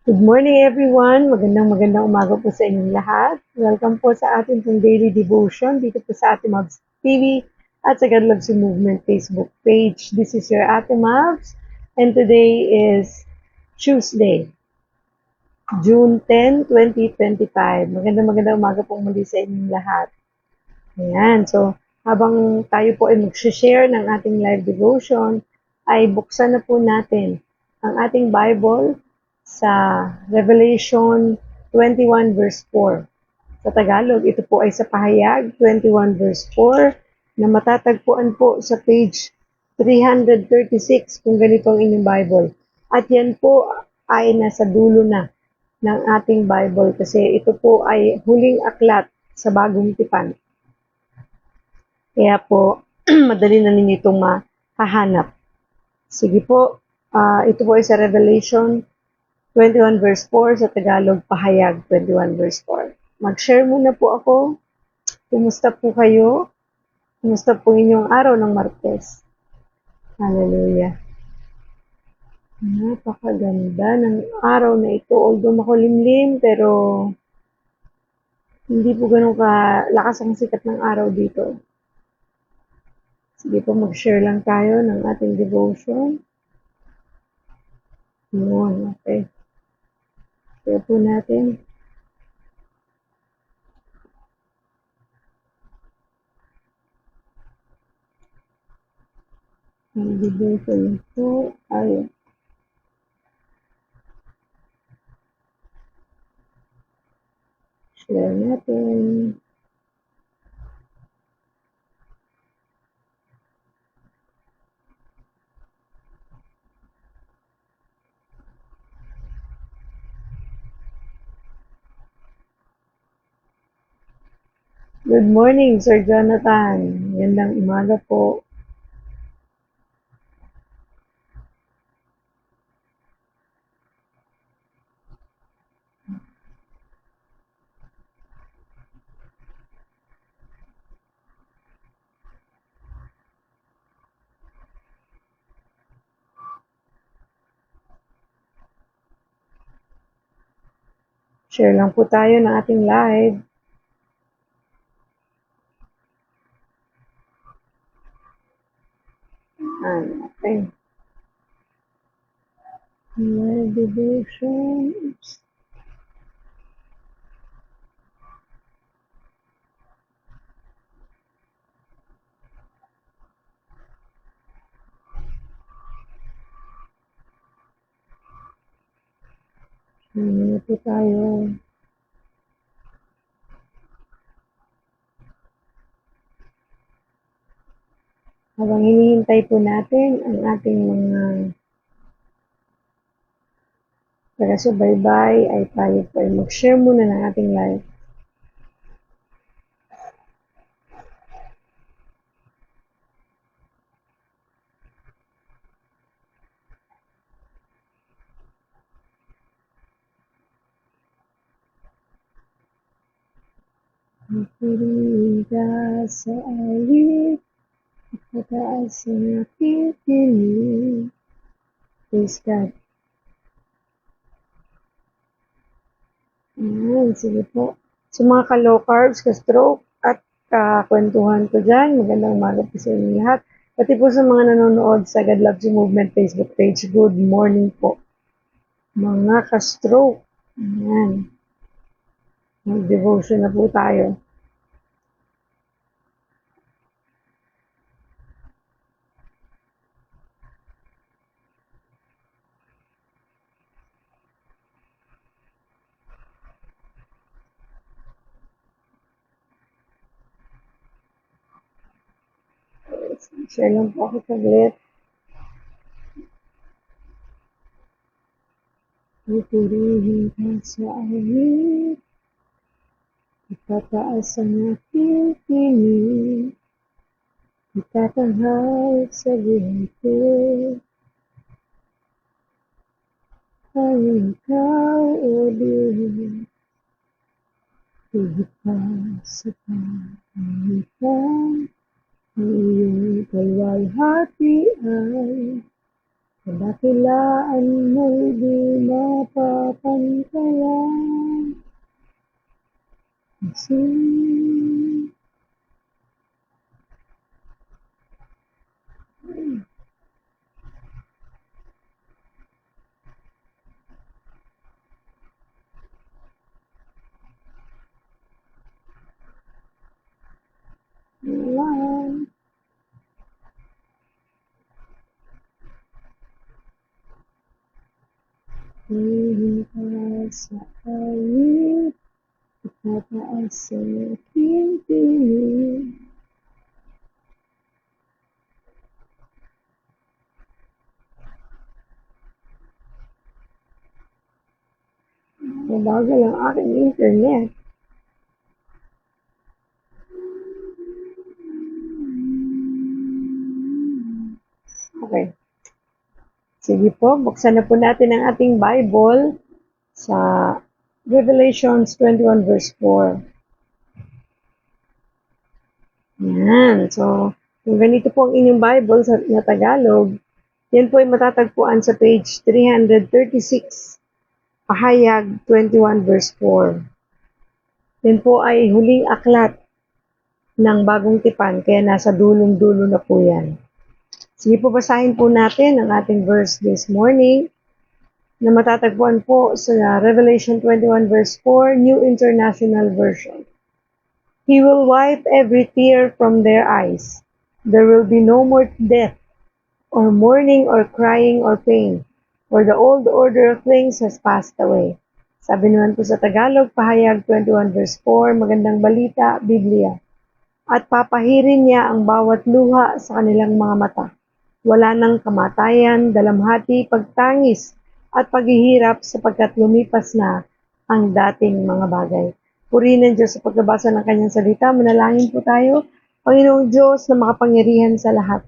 Good morning everyone. Magandang umaga po sa inyong lahat. Welcome po sa ating pong daily devotion dito po sa Ate Mavs TV at sa God Loves You Movement Facebook page. This is your Ate Mavs and today is Tuesday, June 10, 2025. Magandang umaga po muli sa inyong lahat. Ayan, so habang tayo po ay mag-share ng ating live devotion, ay buksan na po natin ang ating Bible sa Revelation 21 verse 4. Sa Tagalog, ito po ay sa Pahayag 21 verse 4 na matatagpuan po sa page 336 kung ganito ang inyong Bible. At yan po ay nasa dulo na ng ating Bible kasi ito po ay huling aklat sa bagong tipan. Kaya po, madali na ninyo itong mahahanap. Sige po, ito po ay sa Revelation 21 verse 4, sa Tagalog, Pahayag 21 verse 4. Mag-share muna po ako. Kumusta po kayo? Kumusta po inyong araw ng Martes? Hallelujah. Napakaganda ng araw na ito. Although makulimlim, pero hindi po ganun kalakas ang sikat ng araw dito. Sige po, mag-share lang tayo ng ating devotion. Yun, okay. Share po natin. Ang devotion po ay share natin. Good morning, Sir Jonathan. Magandang umaga po. Share lang po tayo ng ating live. Okay. My devotions. Ano po tayo? Habang hinihintay po natin ang ating mga taga-subaybay, ay tayo po ay mag-share muna ng ating live. Makinig ka sa awit, pataas ang aking tinig. Praise God. Ayan, sige po. So mga ka-low carbs, ka-stroke, at kakwentuhan ko dyan, magandang umaga po sa inyo lahat. Pati po sa mga nanonood sa God Loves You Movement Facebook page, good morning po. Mga ka-stroke, ayan. Mag-devotion na po tayo. Share lang po ako saglit. Pupurihin ka sa awit, itataas ang aking tinig, itatanghal sa buhay ko. Ang ikaw, O Diyos, higit pa sa panginitan, ang iyong kalwalhati ay Dakilaan mo'y di mapapantayan. Hihimpas sa awit, itataas sa aking tingin. Mabagal ang aking internet. Okay. Sige po, buksan na po natin ang ating Bible sa Revelations 21 verse 4. Yan. So, kung ganito po ang inyong Bible na Tagalog, yan po ay matatagpuan sa page 336, Pahayag 21 verse 4. Yan po ay huling aklat ng Bagong Tipan, kaya nasa dulong-dulo na po yan. Sige po, basahin po natin ang ating verse this morning na matatagpuan po sa Revelation 21 verse 4, New International Version. He will wipe every tear from their eyes. There will be no more death, or mourning, or crying, or pain, for the old order of things has passed away. Sabi naman po sa Tagalog, Pahayag 21 verse 4, Magandang Balita, Biblia. At papahirin niya ang bawat luha sa kanilang mga mata. Wala nang kamatayan, dalamhati, pagtangis, at paghihirap sapagkat lumipas na ang dating mga bagay. Purihin ng Diyos sa pagbabasa ng kanyang salita. Manalangin po tayo. Panginoong Diyos na makapangyarihan sa lahat.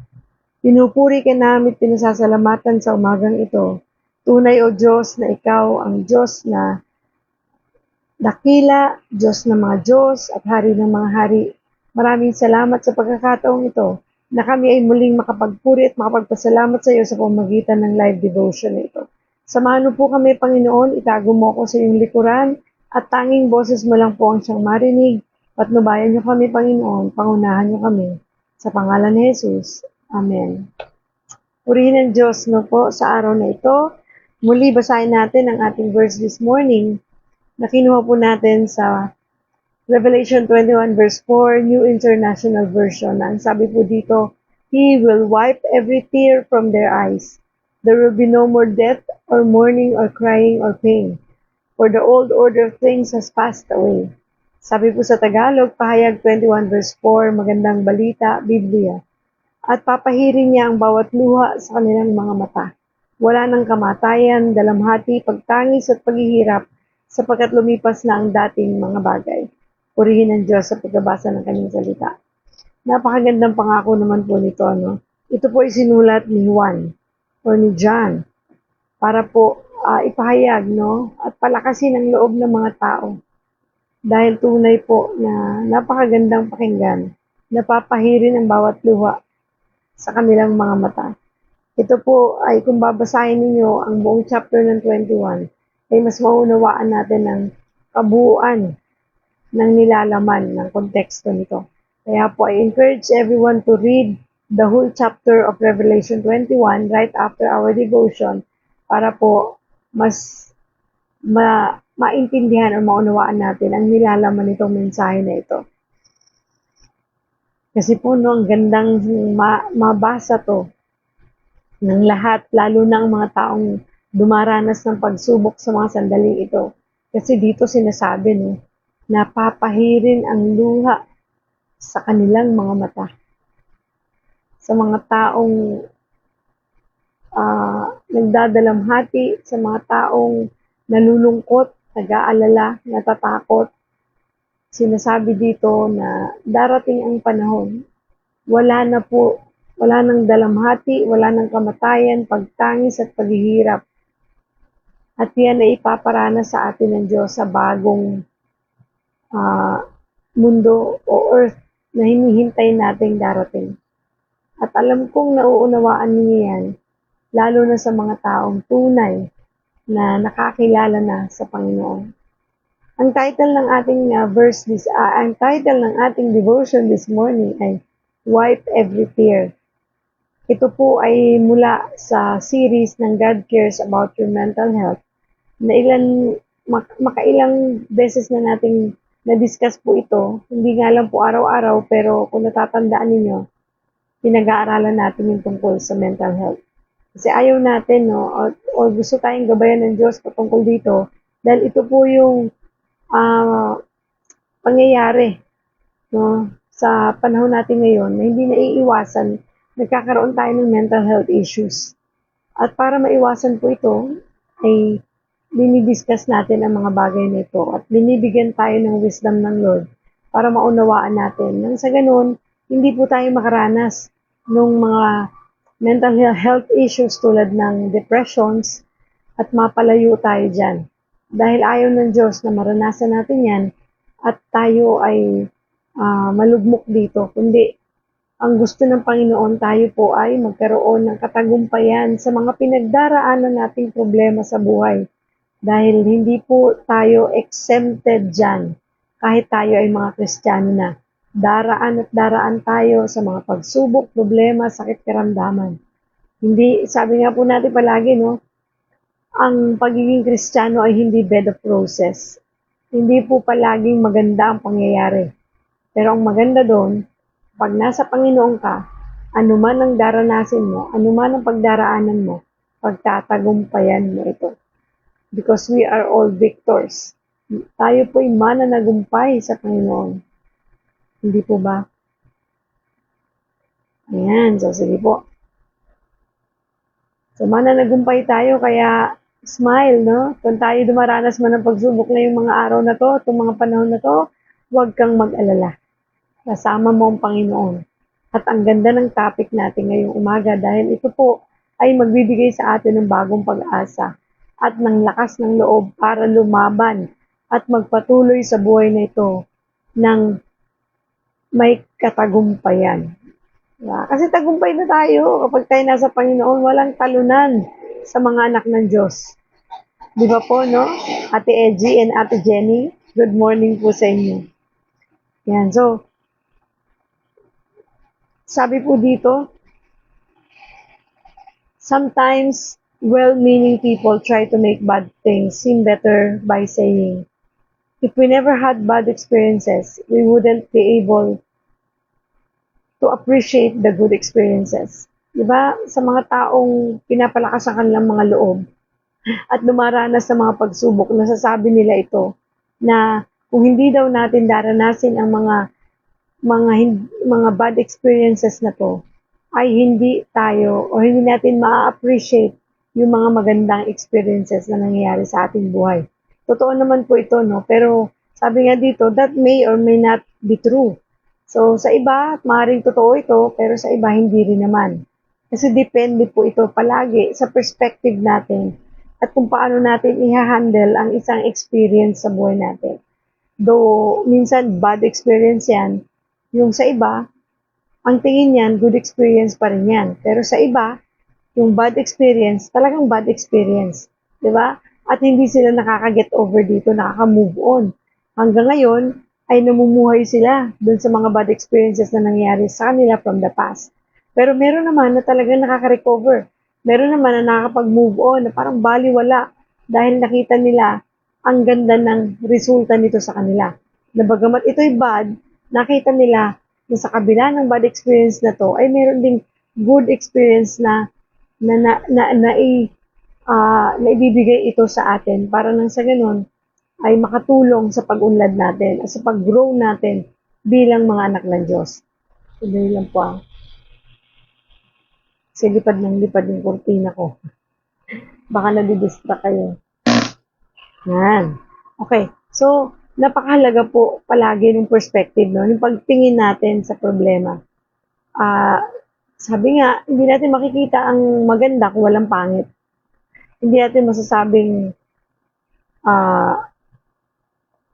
Pinupuri ka namin, pinasasalamatan sa umagang ito. Tunay o Diyos na ikaw ang Diyos na dakila, Diyos ng mga Diyos at Hari ng mga Hari. Maraming salamat sa pagkakataong ito na kami ay muling makapagpuri at makapagpasalamat sa iyo sa pamamagitan ng live devotion na ito. Samahan mo po kami, Panginoon, itago mo ako sa iyong likuran at tanging boses mo lang po ang siyang marinig. Patnubayan niyo kami, Panginoon, pangunahan niyo kami. Sa pangalan ni Jesus. Amen. Purihin ng Diyos no po sa araw na ito. Muli basahin natin ang ating verse this morning na kinuha po natin sa Revelation 21 verse 4, New International Version. Ang sabi po dito, He will wipe every tear from their eyes. There will be no more death or mourning or crying or pain, for the old order of things has passed away. Sabi po sa Tagalog, Pahayag 21 verse 4, Magandang Balita, Biblia. At papahirin niya ang bawat luha sa kanilang mga mata. Wala nang kamatayan, dalamhati, pagtangis at paghihirap sapagkat lumipas na ang dating mga bagay. Purihin ng Diyos sa pagbabasa ng kanyang salita. Napakagandang pangako naman po nito. No? Ito po ay sinulat ni Juan o ni John para po ipahayag no? At palakasin ang loob ng mga tao. Dahil tunay po na napakagandang pakinggan, napapahirin ang bawat luha sa kanilang mga mata. Ito po ay kung babasahin ninyo ang buong chapter ng 21, ay mas maunawaan natin ang kabuuan ng nilalaman ng konteksto nito. Kaya po I encourage everyone to read the whole chapter of Revelation 21 right after our devotion para po mas maintindihan o maunawaan natin ang nilalaman nitong mensahe na ito. Kasi po no, ang gandang mabasa to ng lahat, lalo na ang mga taong dumaranas ng pagsubok sa mga sandaling ito. Kasi dito sinasabi no, napapahirin ang luha sa kanilang mga mata. Sa mga taong nagdadalamhati, sa mga taong nalulungkot, nag-aalala, natatakot. Sinasabi dito na darating ang panahon, wala nang dalamhati, wala nang kamatayan, pagtangis at paghihirap. At yan ay ipaparana sa atin ng Diyos sa bagong mundo o earth na hinihintay nating darating. At alam kong nauunawaan niyo yan lalo na sa mga taong tunay na nakakilala na sa Panginoon. Ang title ng ating ang title ng ating devotion this morning ay Wipe Every Tear. Ito po ay mula sa series ng God Cares About Your Mental Health na makailang beses na nating na-discuss po ito. Hindi nga lang po araw-araw, pero kung natatandaan ninyo, pinag-aaralan natin yung tungkol sa mental health. Kasi ayaw natin, no, o gusto tayong gabayan ng Diyos patungkol dito, dahil ito po yung pangyayari, no, sa panahon natin ngayon na hindi naiiwasan, nagkakaroon tayo ng mental health issues. At para maiwasan po ito, ay dinidiscuss natin ang mga bagay na ito at binibigyan tayo ng wisdom ng Lord para maunawaan natin. Nang sa ganun, hindi po tayo makaranas ng mga mental health issues tulad ng depressions at mapalayo tayo dyan. Dahil ayaw ng Diyos na maranasan natin yan at tayo ay malugmok dito, kundi ang gusto ng Panginoon tayo po ay magkaroon ng katagumpayan sa mga pinagdaraanan nating problema sa buhay. Dahil hindi po tayo exempted dyan kahit tayo ay mga Kristiyano na. Daraan at daraan tayo sa mga pagsubok, problema, sakit karamdaman. Hindi, sabi nga po natin palagi, no, ang pagiging Kristiyano ay hindi bed of roses. Hindi po palaging maganda ang pangyayari. Pero ang maganda doon, pag nasa Panginoon ka, anuman ang daranasin mo, anuman ang pagdaraanan mo, pagtatagumpayan mo ito. Because we are all victors. Tayo po'y mananagumpay sa Panginoon. Hindi po ba? Ayan, so sige po. So mananagumpay tayo, kaya smile, no? Kung tayo dumaranas man ng pagsubok na yung mga araw na to, itong mga panahon na to, huwag kang mag-alala. Kasama mo ang Panginoon. At ang ganda ng topic natin ngayong umaga dahil ito po ay magbibigay sa atin ng bagong pag-asa at ng lakas ng loob para lumaban at magpatuloy sa buhay na ito ng may katagumpayan. Kasi tagumpay na tayo kapag tayo nasa Panginoon, walang talunan sa mga anak ng Diyos. Di ba po, no? Ate Edgy and Ate Jenny, good morning po sa inyo. Yan, so, sabi po dito, sometimes well-meaning people try to make bad things seem better by saying, if we never had bad experiences, we wouldn't be able to appreciate the good experiences. Diba? Sa mga taong pinapalakas ang kanilang mga loob at dumaranas sa mga pagsubok, nasasabi nila ito na kung hindi daw natin daranasin ang mga bad experiences na to, ay hindi tayo o hindi natin ma-appreciate yung mga magandang experiences na nangyayari sa ating buhay. Totoo naman po ito, no? Pero sabi nga dito, that may or may not be true. So, sa iba, maaaring totoo ito, pero sa iba, hindi rin naman. Kasi depende po ito palagi sa perspective natin at kung paano natin i-handle ang isang experience sa buhay natin. Though, minsan, bad experience yan, yung sa iba, ang tingin niyan, good experience pa rin yan. Pero sa iba, yung bad experience, talagang bad experience. Diba? At hindi sila nakaka-get over dito, nakaka-move on. Hanggang ngayon, ay namumuhay sila dun sa mga bad experiences na nangyari sa kanila from the past. Pero meron naman na talagang nakaka-recover. Meron naman na nakakapag-move on, na parang baliwala dahil nakita nila ang ganda ng resulta nito sa kanila. Na bagamat ito'y bad, nakita nila na sa kabila ng bad experience na to, ay meron ding good experience na ibibigay ito sa atin para nang sa ganun, ay makatulong sa pag-unlad natin at sa pag-grow natin bilang mga anak ng Diyos. Sandali lang po. Kasi lipad yung kurtina ko. Baka nadidistract kayo. Yan. Okay. So, napakahalaga po palagi ng perspective, no? Yung pagtingin natin sa problema. Sabi nga, hindi natin makikita ang maganda kung walang pangit. Hindi natin masasabing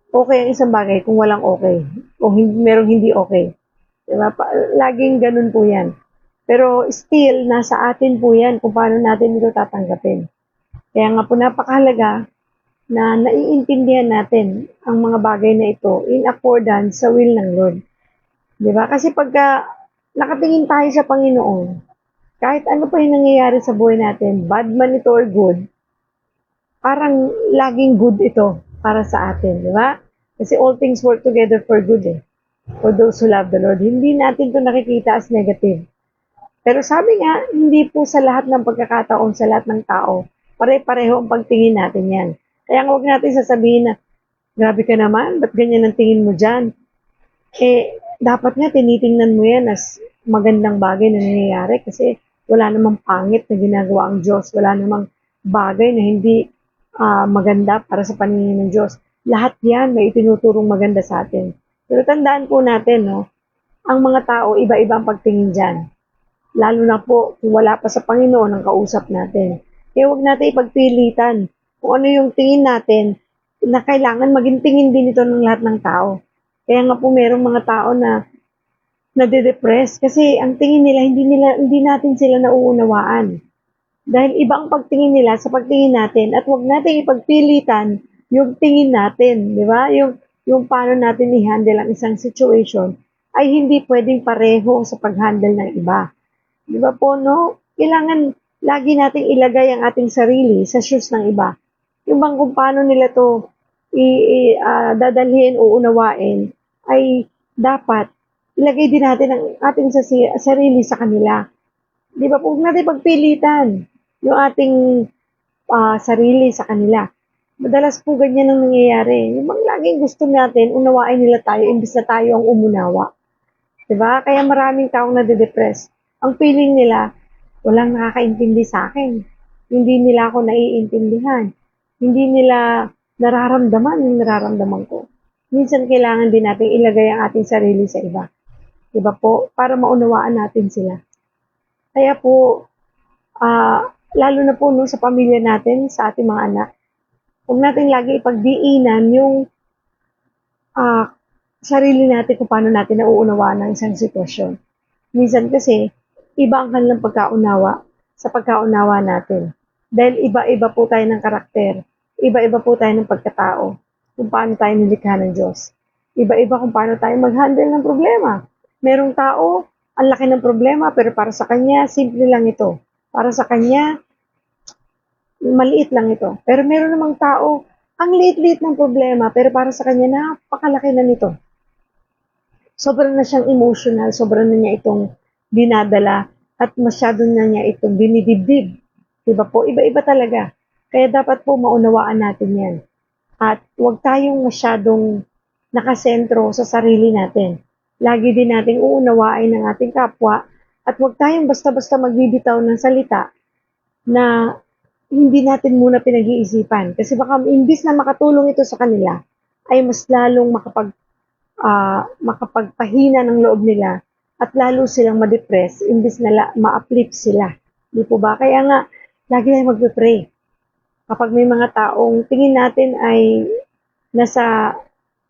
okay ang isang bagay kung walang okay. O merong hindi okay. Diba? Laging ganun po yan. Pero still, nasa atin po yan kung paano natin ito tatanggapin. Kaya nga po napakahalaga na naiintindihan natin ang mga bagay na ito in accordance sa will ng Lord. Di ba? Kasi pagka nakatingin tayo sa Panginoon, kahit ano pa yung nangyayari sa buhay natin, bad man ito or good, parang laging good ito para sa atin, di ba? Kasi all things work together for good eh. For those who love the Lord. Hindi natin ito nakikita as negative. Pero sabi nga, hindi po sa lahat ng pagkakataon, sa lahat ng tao, pare-pareho ang pagtingin natin yan. Kaya huwag natin sasabihin na, grabe ka naman, ba't ganyan ang tingin mo dyan? Dapat nga tinitingnan mo yan as magandang bagay na nangyayari kasi wala namang pangit na ginagawa ang Diyos. Wala namang bagay na hindi maganda para sa paningin ng Diyos. Lahat yan may itinuturong maganda sa atin. Pero tandaan po natin, no, ang mga tao, iba-iba ang pagtingin dyan. Lalo na po kung wala pa sa Panginoon ang kausap natin. Kaya huwag natin ipagpilitan kung ano yung tingin natin na kailangan maging tingin din ito ng lahat ng tao. Kaya nga po merong mga tao na nade-depress kasi ang tingin nila hindi natin sila nauunawaan. Dahil iba ang pagtingin nila sa pagtingin natin at huwag natin ipagpilitan yung tingin natin, di ba? Yung paano natin i-handle ang isang situation ay hindi pwedeng pareho sa pag-handle ng iba. Di ba po, no? Kailangan lagi nating ilagay ang ating sarili sa shoes ng iba. Yung bang kung paano nila to dadalhin o unawain ay dapat ilagay din natin ang ating sarili sa kanila. Di ba po, huwag natin pagpilitan yung ating sarili sa kanila. Madalas po ganyan ang nangyayari. Yung bang laging gusto natin, unawain nila tayo, imbis na tayo ang umunawa. Diba? Kaya maraming taong nade-depress. Ang feeling nila, walang nakakaintindi sa akin. Hindi nila ako naiintindihan. Hindi nila nararamdaman yung nararamdaman ko. Minsan kailangan din natin ilagay ang ating sarili sa iba. Diba po? Para maunawaan natin sila. Kaya po, lalo na po no, sa pamilya natin, sa ating mga anak, huwag natin lagi ipagdiinan yung sarili natin kung paano natin nauunawaan ang isang sitwasyon. Minsan kasi, iba ang kanilang pagkaunawa sa pagkaunawa natin. Dahil iba-iba po tayo ng karakter, iba-iba po tayo ng pagkatao, kung paano tayo nilikha ng Diyos. Iba-iba kung paano tayo mag-handle ng problema. Merong tao, ang laki ng problema, pero para sa kanya, simple lang ito. Para sa kanya, maliit lang ito. Pero meron namang tao, ang liit-liit ng problema, pero para sa kanya, napakalaki na nito. Sobrang na siyang emotional, sobrang na niya itong dinadala, at masyado na niya itong dinidibdib. Diba po? Iba-iba talaga. Kaya dapat po maunawaan natin yan. At huwag tayong masyadong nakasentro sa sarili natin. Lagi din nating uunawain ang ating kapwa at huwag tayong basta-basta magbibitaw ng salita na hindi natin muna pinag-iisipan. Kasi baka imbis na makatulong ito sa kanila, ay mas lalong makapagpahina ng loob nila at lalo silang ma-depress imbis na ma-uplift sila. Di po ba? Kaya nga, lagi tayong magpe-pray. Kapag may mga taong tingin natin ay nasa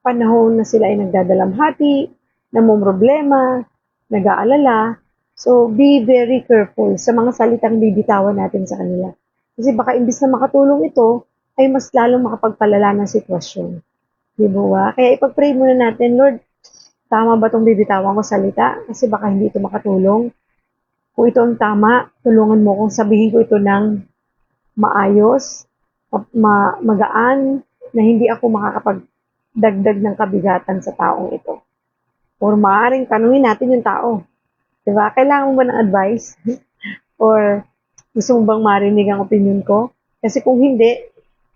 panahon na sila ay nagdadalamhati, namumroblema, nag-aalala, so be very careful sa mga salitang bibitawan natin sa kanila. Kasi baka imbis na makatulong ito, ay mas lalong makapagpalala ng sitwasyon. Di ba? Kaya ipag-pray muna natin, Lord, tama ba itong bibitawan ko salita? Kasi baka hindi ito makatulong. Kung ito ang tama, tulungan mo kung sabihin ko ito ng maayos, magaan, na hindi ako makakapagdagdag ng kabigatan sa taong ito. Or maaaring tanungin natin yung tao. Diba? Kailangan mo ba ng advice? Or gusto mo bang marinig ang opinion ko? Kasi kung hindi,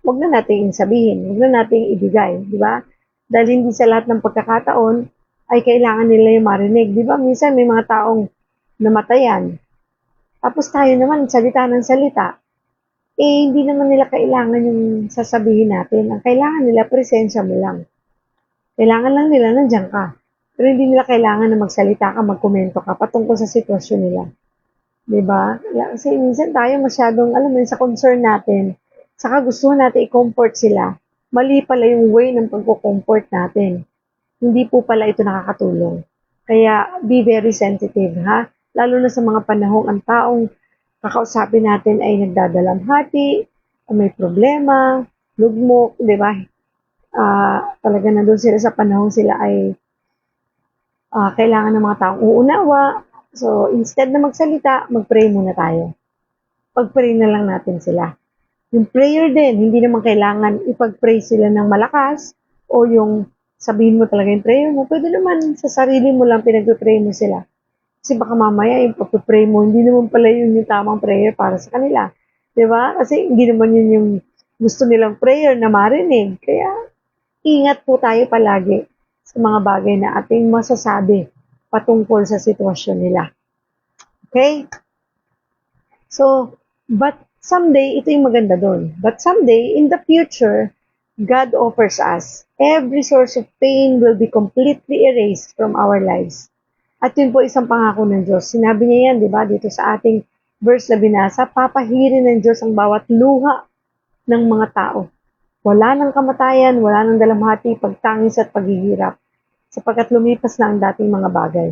wag na nating sabihin, wag na nating ibigay, di ba? Dahil hindi sa lahat ng pagkakataon ay kailangan nila yung marinig. Di ba? Minsan may mga taong namatayan. Tapos tayo naman, salita ng salita. Hindi naman nila kailangan yung sasabihin natin. Ang kailangan nila, presensya mo lang. Kailangan lang nila, nandiyan ka. Pero hindi nila kailangan na magsalita ka, magkomento ka patungkol sa sitwasyon nila. Diba? Kasi minsan tayo masyadong, alam mo sa concern natin, saka gusto natin i-comfort sila. Mali pala yung way ng pagko-comfort natin. Hindi po pala ito nakakatulong. Kaya be very sensitive, ha? lalo na sa mga panahong ang taong kakausapin natin ay nagdadalamhati, may problema, lugmok, di ba? Talaga nandun sila sa panahong sila ay kailangan ng mga taong uunawa. So, instead na magsalita, mag-pray muna tayo. Pag-pray na lang natin sila. Yung prayer din, hindi naman kailangan ipag-pray sila ng malakas o yung sabihin mo talaga yung prayer mo. Pwede naman sa sarili mo lang pinag-pray mo sila. Kasi baka mamaya yung pag-pray mo, hindi naman pala yun yung tamang prayer para sa kanila. Diba? Kasi hindi naman yun yung gusto nilang prayer na marinig. Kaya ingat po tayo palagi sa mga bagay na ating masasabi patungkol sa sitwasyon nila. Okay? So, but someday, ito yung maganda doon. But someday, in the future, God offers us every source of pain will be completely erased from our lives. At yun po isang pangako ng Diyos. Sinabi niya yan, di ba, dito sa ating verse na binasa, papahirin ng Diyos ang bawat luha ng mga tao. Wala ng kamatayan, wala ng dalamhati, pagtangis at paghihirap, sapagkat lumipas na ang dating mga bagay.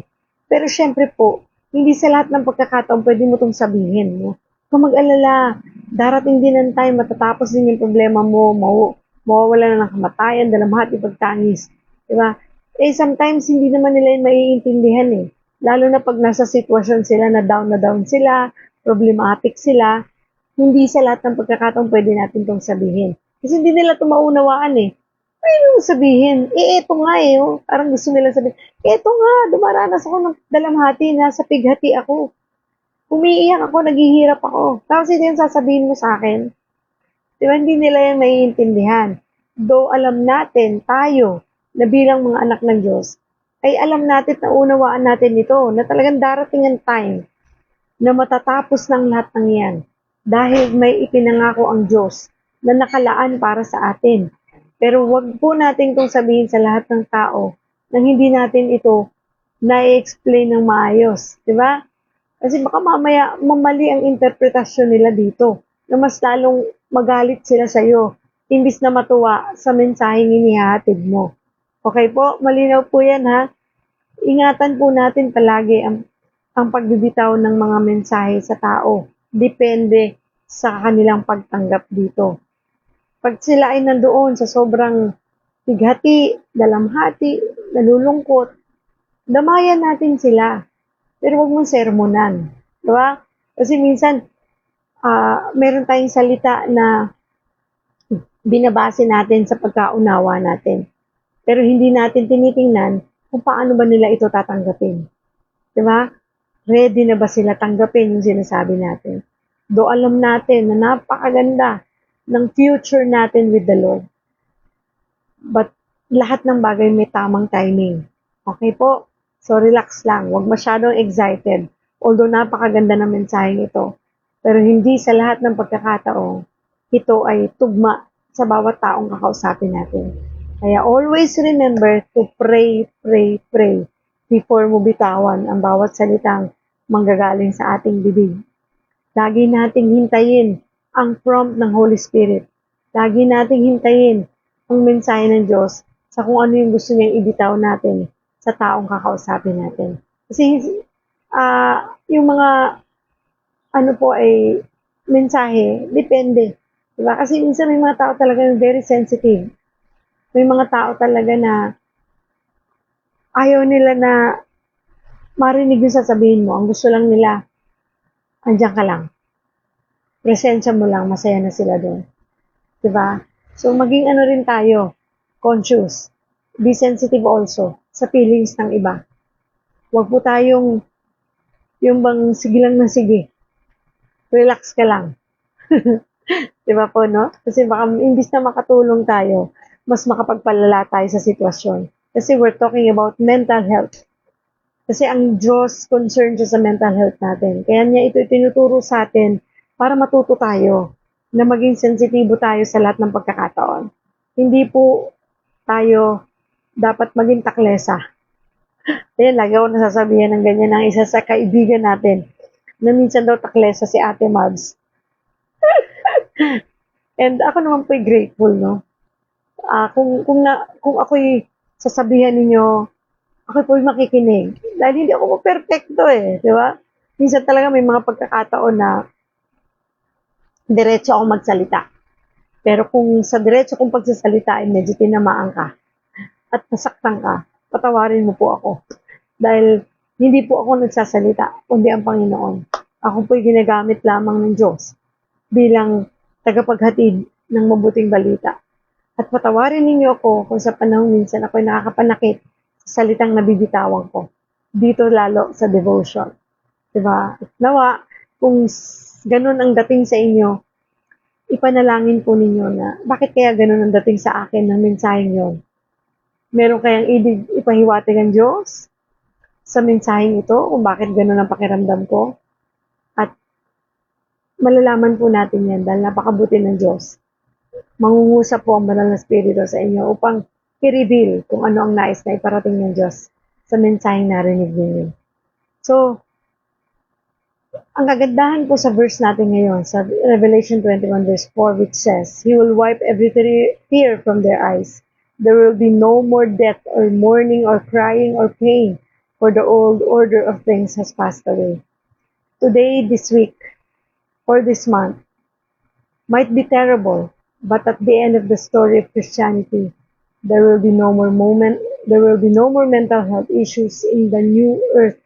Pero syempre po, hindi sa lahat ng pagkakataon pwede mo itong sabihin. No? Kung mag-alala, darating din ang time, matatapos din yung problema mo, mawawala na ng kamatayan, dalamhati, pagtangis. Diba? Sometimes hindi naman nila yung maiintindihan eh. Lalo na pag nasa sitwasyon sila na down sila, problematic sila, hindi sa lahat ng pagkakataon pwede natin itong sabihin. Kasi hindi nila ito maunawaan eh. Pwede mo sabihin, eto nga parang gusto nila sabihin, eto nga, dumaranas ako ng dalamhati, nasa pighati ako. Umiiyak ako, naghihirap ako. Tapos hindi yung sasabihin mo sa akin. Diba, hindi nila yung maiintindihan. Though alam natin, tayo, na bilang mga anak ng Diyos, ay alam natin na unawaan natin ito, na talagang darating ang time na matatapos ng lahat ng yan. Dahil may ipinangako ang Diyos na nakalaan para sa atin. Pero wag po natin itong sabihin sa lahat ng tao nang hindi natin ito na-explain ng maayos. Diba? Kasi baka mamaya mamali ang interpretasyon nila dito na mas lalong magalit sila sa iyo imbis na matuwa sa mensaheng inihatid mo. Okay po? Malinaw po yan ha? Ingatan po natin palagi ang pagbibitaw ng mga mensahe sa tao. Depende sa kanilang pagtanggap dito. Pag sila ay nandoon sa sobrang bighati, dalamhati, nalulungkot, damayan natin sila. Pero huwag mong sermonan. Diba? Kasi minsan, meron tayong salita na binabase natin sa pagkaunawa natin. Pero hindi natin tinitingnan kung paano ba nila ito tatanggapin. Diba? Ready na ba sila tanggapin yung sinasabi natin? Do alam natin na napakaganda ng future natin with the Lord. But lahat ng bagay may tamang timing. Okay po? So relax lang. Huwag masyadong excited. Although napakaganda ng mensaheng ito. Pero hindi sa lahat ng pagkakataon, ito ay tugma sa bawat taong kakausapin natin. Kaya always remember to pray, pray, pray before mo bitawan ang bawat salitang manggagaling sa ating bibig. Lagi nating hintayin ang prompt ng Holy Spirit. Lagi nating hintayin ang mensahe ng Diyos sa kung ano yung gusto niyang ibitaw natin sa taong kakausapin natin. Kasi yung mga ano po ay mensahe, depende. Diba? Kasi minsan may mga tao talaga yung very sensitive. May mga tao talaga na ayaw nila na marinig yung sasabihin mo. Ang gusto lang nila, andyan ka lang. Presensya mo lang, masaya na sila doon. Diba? So, maging ano rin tayo, conscious. Be sensitive also sa feelings ng iba. Huwag po tayong yung bang sige lang na sige. Relax ka lang. Diba po, no? Kasi baka imbis na makatulong tayo, mas makapagpalala tayo sa sitwasyon. Kasi we're talking about mental health. Kasi ang Diyos concerned siya sa mental health natin. Kaya niya ito tinuturo sa atin para matuto tayo na maging sensitibo tayo sa lahat ng pagkakataon. Hindi po tayo dapat maging taklesa. Ayan, lagi ako nasasabihan ng ganyan ng isa sa kaibigan natin na minsan daw taklesa si Ate Mabs. And ako naman po'y grateful, no? Kung ako'y sasabihan ninyo, ako po'y makikinig. Dahil hindi ako perfecto di ba? Minsan talaga may mga pagkakataon na diretso ako magsalita. Pero kung sa diretso kong pagsasalita ay medyo tinamaan ka at nasaktan ka, patawarin mo po ako. Dahil hindi po ako nagsasalita, kundi ang Panginoon. Ako po'y ginagamit lamang ng Diyos bilang tagapaghatid ng mabuting balita. At patawarin ninyo ako kung sa panahon minsan ako'y nakakapanakit sa salitang nabibitawan ko. Dito lalo sa devotion. Diba? Nawa, kung ganun ang dating sa inyo, ipanalangin po ninyo na bakit kaya ganun ang dating sa akin ng mensaheng yon. Meron kayang ipahiwatig ang Diyos sa mensaheng ito kung bakit ganun ang pakiramdam ko. At malalaman po natin yan dahil napakabuti ng Diyos. Mangungusap po ang banal na spirito sa inyo upang i-reveal kung ano ang nais na iparating ng Diyos sa mensaheng narinig ninyo. So, ang kagandahan po sa verse natin ngayon, sa Revelation 21 verse 4, which says, He will wipe every tear from their eyes. There will be no more death or mourning or crying or pain, for the old order of things has passed away. Today, this week, or this month, might be terrible, but at the end of the story of Christianity, there will be no more mental health issues in the new earth.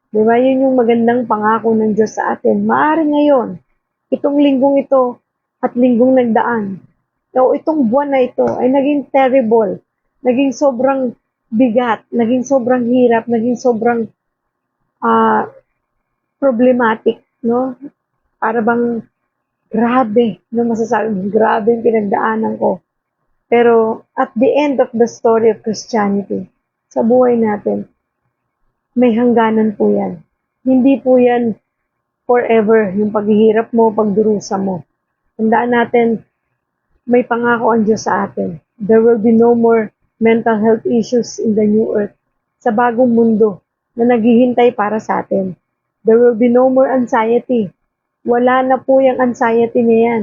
Diba? Yun yung magandang pangako ng Diyos sa atin. Maaari ngayon, itong linggong ito at linggong nagdaan, o itong buwan na ito ay naging terrible, naging sobrang bigat, naging sobrang hirap, naging sobrang problematic, no? Para bang grabe, no, masasabi, grabe yung pinagdaanan ko. Pero at the end of the story of Christianity, sa buhay natin, may hangganan po yan. Hindi po yan forever, yung paghihirap mo, pagdurusa mo. Tandaan natin, may pangako ang Diyos sa atin. There will be no more mental health issues in the new earth. Sa bagong mundo na naghihintay para sa atin. There will be no more anxiety. Wala na po yung anxiety na yan.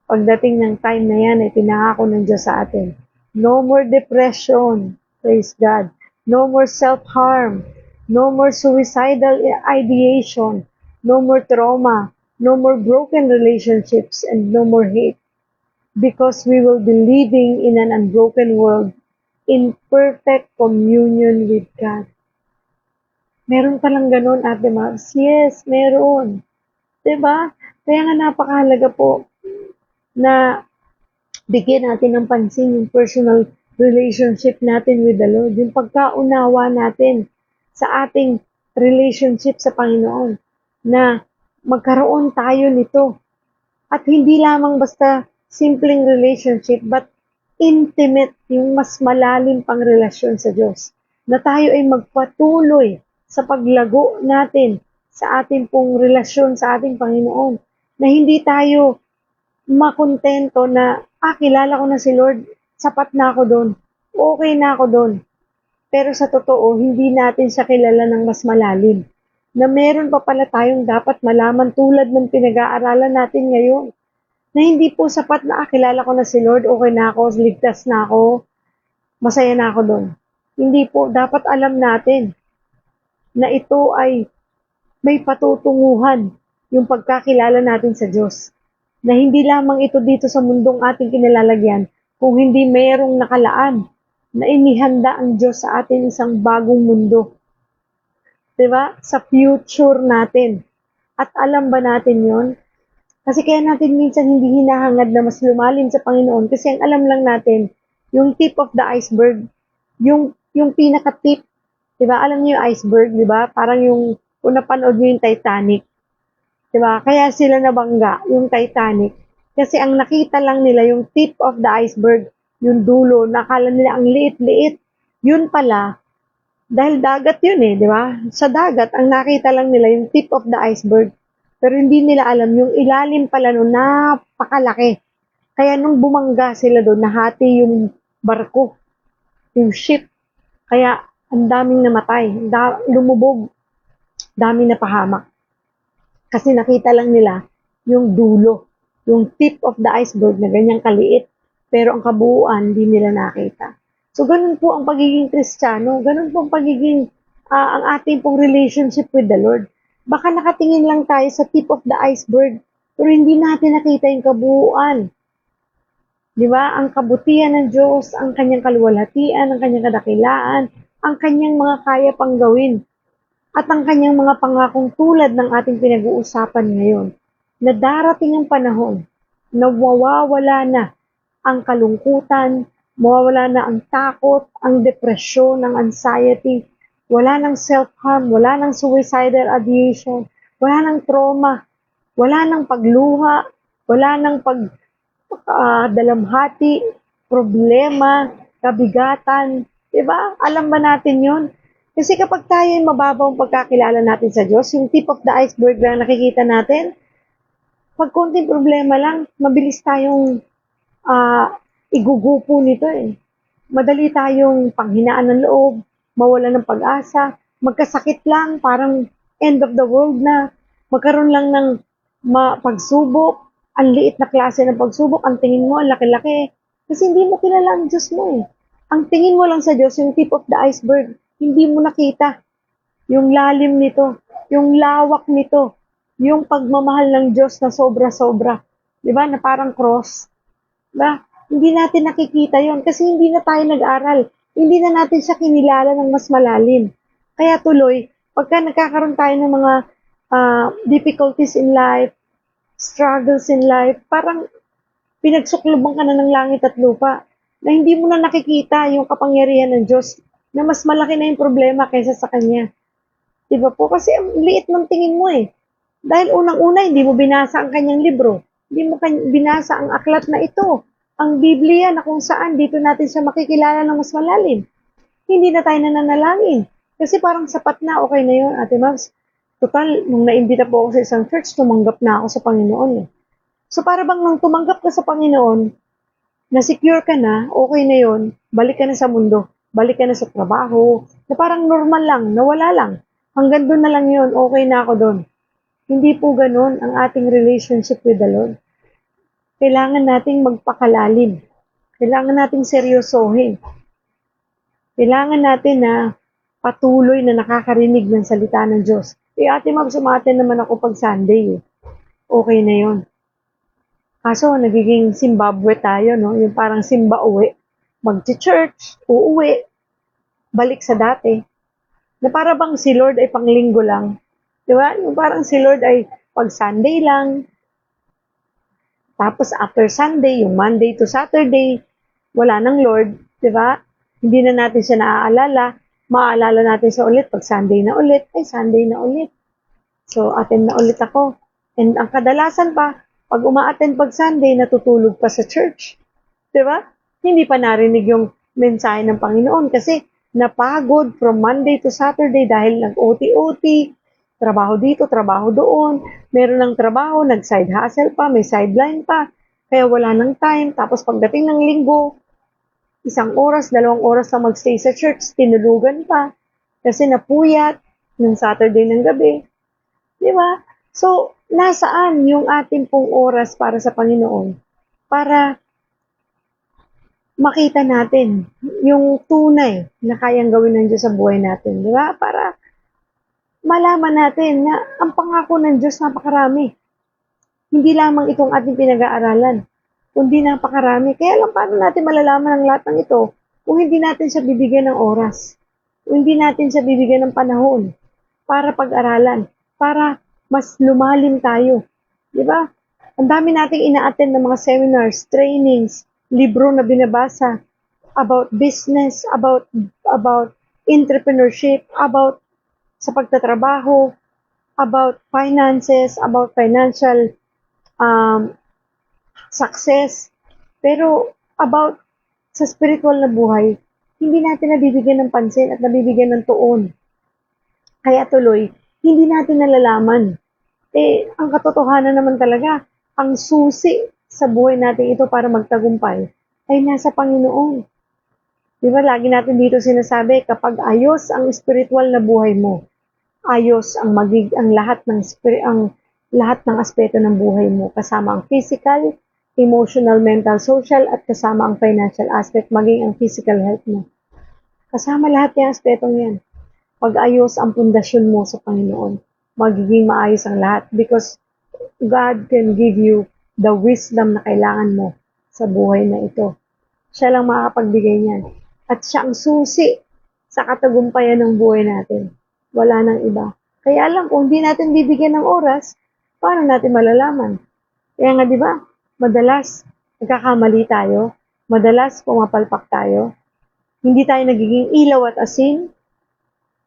Pagdating ng time na yan, ay pinangako ng Diyos sa atin. No more depression. Praise God. No more self-harm. No more suicidal ideation. No more trauma. No more broken relationships and no more hate. Because we will be living in an unbroken world in perfect communion with God. Meron palang ganun, Ate Mabs? Yes, meron. Diba? Kaya nga napakahalaga po na bigyan natin ng pansin yung personal relationship natin with the Lord, yung pagkaunawa natin sa ating relationship sa Panginoon, na magkaroon tayo nito. At hindi lamang basta simpleng relationship, but intimate, yung mas malalim pang relasyon sa Diyos. Na tayo ay magpatuloy sa paglago natin sa ating pong relasyon sa ating Panginoon. Na hindi tayo makontento na, kilala ko na si Lord, sapat na ako doon, okay na ako doon. Pero sa totoo, hindi natin siya kilala ng mas malalim. Na meron pa pala tayong dapat malaman tulad ng pinag-aaralan natin ngayon. Na hindi po sapat na kilala ko na si Lord, okay na ako, ligtas na ako, masaya na ako doon. Hindi po, dapat alam natin na ito ay may patutunguhan yung pagkakilala natin sa Diyos. Na hindi lamang ito dito sa mundong ating kinilalagyan, kung hindi mayroong nakalaan na inihanda ang Diyos sa atin isang bagong mundo. Diba? Sa future natin. At alam ba natin yon? Kasi kaya natin minsan hindi hinahangad na mas lumalim sa Panginoon kasi ang alam lang natin, yung tip of the iceberg, yung pinaka-tip, diba? Alam niyo yung iceberg, diba? Parang yung, kung napanood niyo yung Titanic, diba? Kaya sila nabangga, yung Titanic. Kasi ang nakita lang nila yung tip of the iceberg, yung dulo, nakala nila ang liit-liit. Yun pala, dahil dagat yun di ba? Sa dagat, ang nakita lang nila yung tip of the iceberg. Pero hindi nila alam yung ilalim pala nun, napakalaki. Kaya nung bumangga sila doon, nahati yung barko, yung ship. Kaya ang daming namatay, lumubog, daming napahamak. Kasi nakita lang nila yung dulo, yung tip of the iceberg na ganyang kaliit. Pero ang kabuuan, hindi nila nakita. So, ganun po ang pagiging Kristiyano. Ganun po ang pagiging, ang ating pong relationship with the Lord. Baka nakatingin lang tayo sa tip of the iceberg, pero hindi natin nakita yung kabuuan. Di ba? Ang kabutihan ng Diyos, ang kanyang kaluwalhatian, ang kanyang kadakilaan, ang kanyang mga kaya pang gawin, at ang kanyang mga pangakong tulad ng ating pinag-uusapan ngayon, na darating ang panahon na mawawala na ang kalungkutan, mawawala na ang takot, ang depresyon, ang anxiety, wala nang self-harm, wala nang suicidal ideation, wala nang trauma, wala nang pagluha, wala nang dalamhati, problema, kabigatan, 'di ba? Alam ba natin 'yon? Kasi kapag tayo ay mababaw ang pagkakilala natin sa Diyos, yung tip of the iceberg lang nakikita natin, pag konting problema lang, mabilis tayong igugupo nito eh. Madali tayong panghinaan ng loob, mawala ng pag-asa, magkasakit lang, parang end of the world na, magkaroon lang ng pagsubok, ang liit na klase ng pagsubok, ang tingin mo, ang laki-laki. Kasi hindi mo kilala ang Diyos mo eh. Ang tingin mo lang sa Diyos, yung tip of the iceberg, hindi mo nakita yung lalim nito, yung lawak nito, yung pagmamahal ng Diyos na sobra-sobra. Di ba? Na parang cross. Ba? Hindi natin nakikita yon kasi hindi na tayo nag-aral. Hindi na natin siya kinilala ng mas malalim. Kaya tuloy, pagka nagkakaroon tayo ng mga difficulties in life, struggles in life, parang pinagsuklubang ka na ng langit at lupa na hindi mo na nakikita yung kapangyarihan ng Diyos na mas malaki na yung problema kaysa sa Kanya. Diba po? Kasi ang liit ng tingin mo eh. Dahil unang-una, hindi mo binasa ang kanyang libro. Hindi mo binasa ang aklat na ito. Ang Biblia na kung saan dito natin siya makikilala ng mas malalim. Hindi na tayo nananalangin. Kasi parang sapat na, okay na yun, Ate Mabs. Total, nung naimbita po ako sa isang church, tumanggap na ako sa Panginoon eh. So para bang nung tumanggap ka sa Panginoon, na-secure ka na, okay na yun, balik ka na sa mundo, balik ka na sa trabaho, na parang normal lang, nawala lang. Hanggang doon na lang yun, okay na ako doon. Hindi po ganun ang ating relationship with the Lord. Kailangan nating magpakalalim. Kailangan nating seryosohin. Kailangan natin na patuloy na nakakarinig ng salita ng Diyos. Ate Ma'am, sumaten naman ako pag Sunday. Okay na yon. Kaso, nagiging Zimbabwe tayo, no? Yung parang simba uwi. Mag-church, uuwi, balik sa dati. Na para bang si Lord ay panglinggo lang. Di ba? Yung parang si Lord ay pag Sunday lang. Tapos after Sunday, yung Monday to Saturday, wala nang Lord. Di ba? Hindi na natin siya naaalala. Maaalala natin siya ulit pag Sunday na ulit. Ay, Sunday na ulit. So, attend na ulit ako. And ang kadalasan pa, pag uma-attend pag Sunday, natutulog pa sa church. Di ba? Hindi pa narinig yung mensahe ng Panginoon kasi napagod from Monday to Saturday dahil nag-OT-OT, trabaho dito, trabaho doon, meron ng trabaho, nag-side hustle pa, may sideline pa, kaya wala ng time. Tapos pagdating ng linggo, 1 oras, 2 oras na magstay sa church, tinulugan pa, kasi napuyat ng Saturday ng gabi. Di ba? So, nasaan yung ating pong oras para sa Panginoon? Para makita natin yung tunay na kayang gawin ng Diyos sa buhay natin. Di ba? Para malaman natin na ang pangako ng Diyos napakarami. Hindi lamang itong ating pinag-aaralan, kundi napakarami. Kaya lang paano natin malalaman ang lahat ng ito kung hindi natin siya bibigyan ng oras, kung hindi natin siya bibigyan ng panahon para pag-aralan, para mas lumalim tayo. Di ba? Ang dami nating ina-attend ng mga seminars, trainings, libro na binabasa about business, about entrepreneurship, about sa pagtatrabaho, about finances, about financial success. Pero about sa spiritual na buhay, hindi natin nabibigyan ng pansin at nabibigyan ng tuon. Kaya tuloy, hindi natin nalalaman. Ang katotohanan naman talaga, ang susi sa buhay natin ito para magtagumpay ay nasa Panginoon. Di ba, lagi natin dito sinasabi, kapag ayos ang spiritual na buhay mo, ayos ang lahat ng aspeto ng buhay mo, kasama ang physical, emotional, mental, social, at kasama ang financial aspect, maging ang physical health mo. Kasama lahat ng aspetong yan. Pag ayos ang pundasyon mo sa Panginoon, magiging maayos ang lahat because God can give you the wisdom na kailangan mo sa buhay na ito. Siya lang makakapagbigay niyan. At siya ang susi sa katagumpayan ng buhay natin. Wala nang iba. Kaya lang, kung di natin bibigyan ng oras, paano natin malalaman? Kaya nga, di ba, madalas nagkakamali tayo, madalas pumapalpak tayo, hindi tayo nagiging ilaw at asin.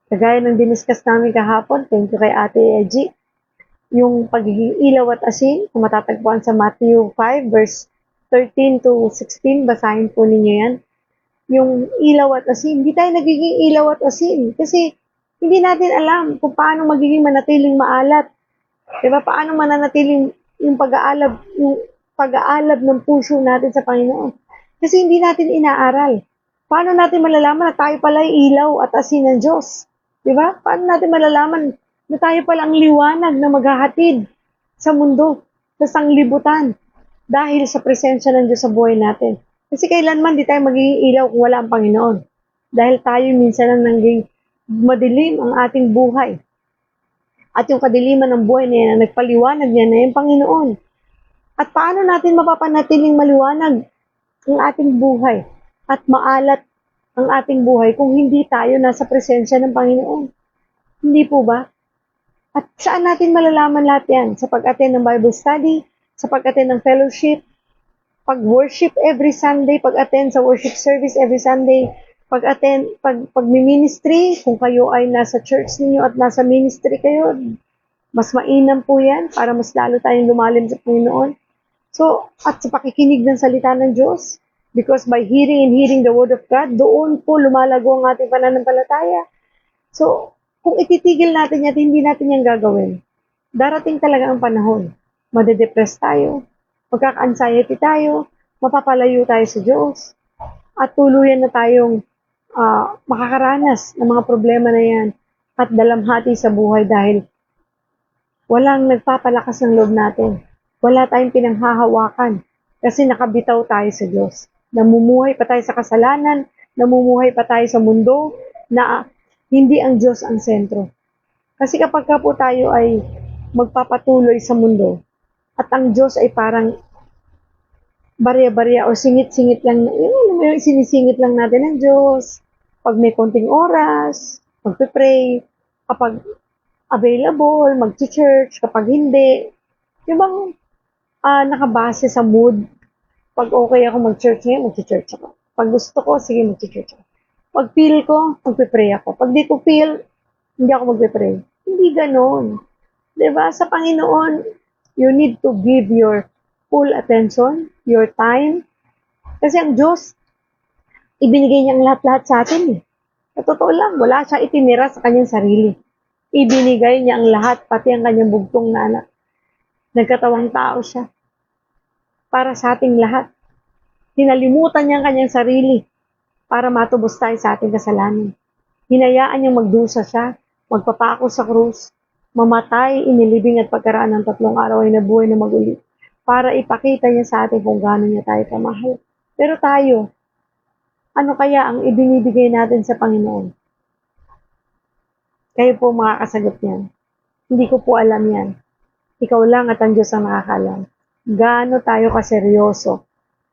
Kagaya ng diniscuss namin kahapon, thank you kay Ate Eji, yung pagiging ilaw at asin, kung matatagpuan sa Matthew 5 verse 13 to 16, basahin po ninyo yan. Yung ilaw at asin, hindi tayo nagiging ilaw at asin kasi hindi natin alam kung paano magiging manatiling maalat. Diba? Paano mananatiling yung pag-aalab ng puso natin sa Panginoon. Kasi hindi natin inaaral. Paano natin malalaman na tayo pala ay ilaw at asin ng Diyos? Diba? Paano natin malalaman na tayo pala ang liwanag na maghahatid sa mundo, sa sanglibutan, dahil sa presensya ng Diyos sa buhay natin. Kasi kailanman di tayo magiging ilaw kung wala ang Panginoon. Dahil tayo minsan ang naging madilim ang ating buhay. At yung kadiliman ng buhay na yan, ang nagpaliwanag niya na yung Panginoon. At paano natin mapapanatiling maliwanag ang ating buhay at maalat ang ating buhay kung hindi tayo nasa presensya ng Panginoon? Hindi po ba? At saan natin malalaman lahat yan? Sa pag-attend ng Bible study, sa pag-attend ng fellowship, pag-worship every Sunday, pag-attend sa worship service every Sunday, pag-attend, pag-ministry, kung kayo ay nasa church ninyo at nasa ministry kayo, mas mainam po yan para mas lalo tayong lumalim sa Panginoon. So, at sa pakikinig ng salita ng Diyos, because by hearing and hearing the word of God, doon po lumalago ang ating pananampalataya. So, kung ititigil natin yan, hindi natin yan gagawin. Darating talaga ang panahon. Madedepress tayo, magkaka-anxiety tayo, mapapalayo tayo sa Diyos, at tuluyan na tayong makakaranas ng mga problema na yan at dalamhati sa buhay dahil walang nagpapalakas ng loob natin. Wala tayong pinanghahawakan kasi nakabitaw tayo sa Diyos. Namumuhay pa tayo sa kasalanan, namumuhay pa tayo sa mundo na hindi ang Diyos ang sentro. Kasi kapag ka po tayo ay magpapatuloy sa mundo at ang Diyos ay parang barya-barya o singit-singit lang, yung sinisingit lang natin ng Diyos. Pag may konting oras, magpe-pray, kapag available, mag-church, kapag hindi, yung bang nakabase sa mood, pag okay ako mag-church ngayon, mag-church ako. Pag gusto ko, sige mag-church ako. Pag feel ko, magpe-pray ako. Pag di ko feel, hindi ako magpe-pray. Hindi ganon. Diba? Sa Panginoon, you need to give your full attention, your time. Kasi ang Diyos, ibinigay niya ang lahat-lahat sa atin. Sa totoo lang, wala siya itinira sa kanyang sarili. Ibinigay niya ang lahat, pati ang kanyang bugtong na anak. Nagkatawang tao siya. Para sa ating lahat. Hinalimutan niya ang kanyang sarili para matubos tayo sa ating kasalanan. Hinayaan niyang magdusa siya, magpapako sa krus, mamatay, inilibing at pagkaraan ng 3 araw ay nabuhay na maguli para ipakita niya sa atin kung gaano niya tayo kamahal. Pero tayo, ano kaya ang ibinibigay natin sa Panginoon? Kayo po makakasagot niyan. Hindi ko po alam yan. Ikaw lang at ang Diyos ang nakakalam. Gaano tayo kaseryoso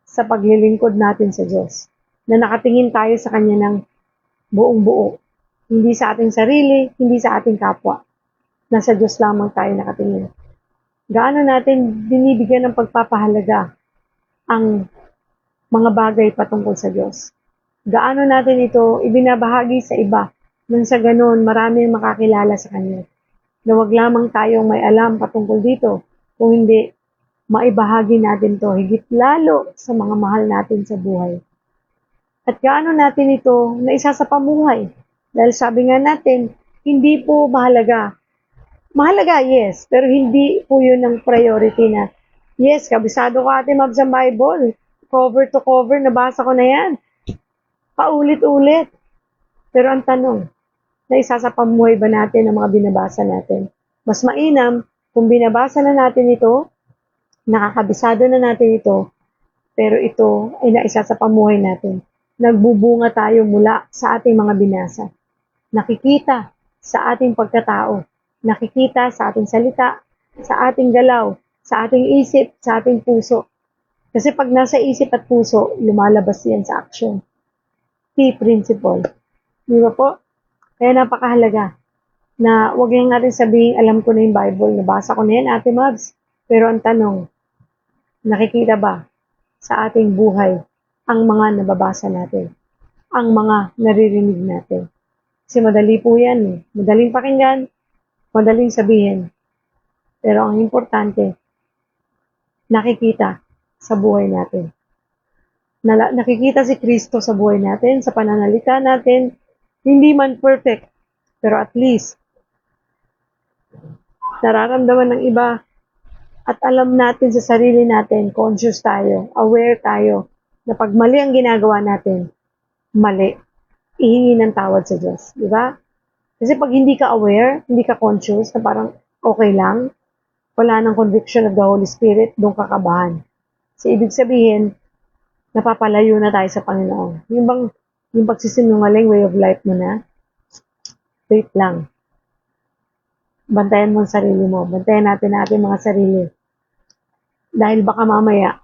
sa paglilingkod natin sa Diyos? Na nakatingin tayo sa Kanya ng buong buo. Hindi sa ating sarili, hindi sa ating kapwa. Nasa Diyos lamang tayo nakatingin. Gaano natin binibigyan ng pagpapahalaga ang mga bagay patungkol sa Diyos? Gaano natin ito ibinabahagi sa iba nang sa ganon marami makakilala sa Kanya? Na wag lamang tayong may alam patungkol dito, kung hindi maibahagi natin to higit lalo sa mga mahal natin sa buhay. At gaano natin ito na isa sa pamuhay? Dahil sabi nga natin, hindi po mahalaga. Mahalaga, yes, pero hindi po yun ang priority na, yes, kabisado ko Ate Mab sa Bible, cover to cover, nabasa ko na yan. Paulit-ulit. Pero ang tanong, na isa sa pamuhay ba natin ang mga binabasa natin? Mas mainam kung binabasa na natin ito, nakakabisado na natin ito, pero ito ay naisa sa pamuhay natin. Nagbubunga tayo mula sa ating mga binasa. Nakikita sa ating pagkatao Nakikita sa ating salita, sa ating galaw, sa ating isip, sa ating puso. Kasi pag nasa isip at puso, lumalabas yan sa action. Key principle. Di ba po? Kaya napakahalaga na huwag lang natin sabihin, alam ko na yung Bible, nabasa ko na yan, Ate Mabs. Pero ang tanong, nakikita ba sa ating buhay ang mga nababasa natin? Ang mga naririnig natin? Kasi madali po yan eh. Madaling pakinggan, madaling sabihin. Pero ang importante, nakikita sa buhay natin. Nakikita si Kristo sa buhay natin, sa pananalita natin, hindi man perfect, pero at least nararamdaman ng iba at alam natin sa sarili natin, conscious tayo, aware tayo na pag mali ang ginagawa natin, mali. Ihingi ng tawad sa Diyos, di ba? Kasi pag hindi ka aware, hindi ka conscious na parang okay lang, wala ng conviction of the Holy Spirit, doon ka kabahan. So, ibig sabihin, napapalayo na tayo sa Panginoon. Yung pagsisinungaling way of life mo na, wait lang. Bantayan mo ang sarili mo. Bantayan natin ating mga sarili. Dahil baka mamaya,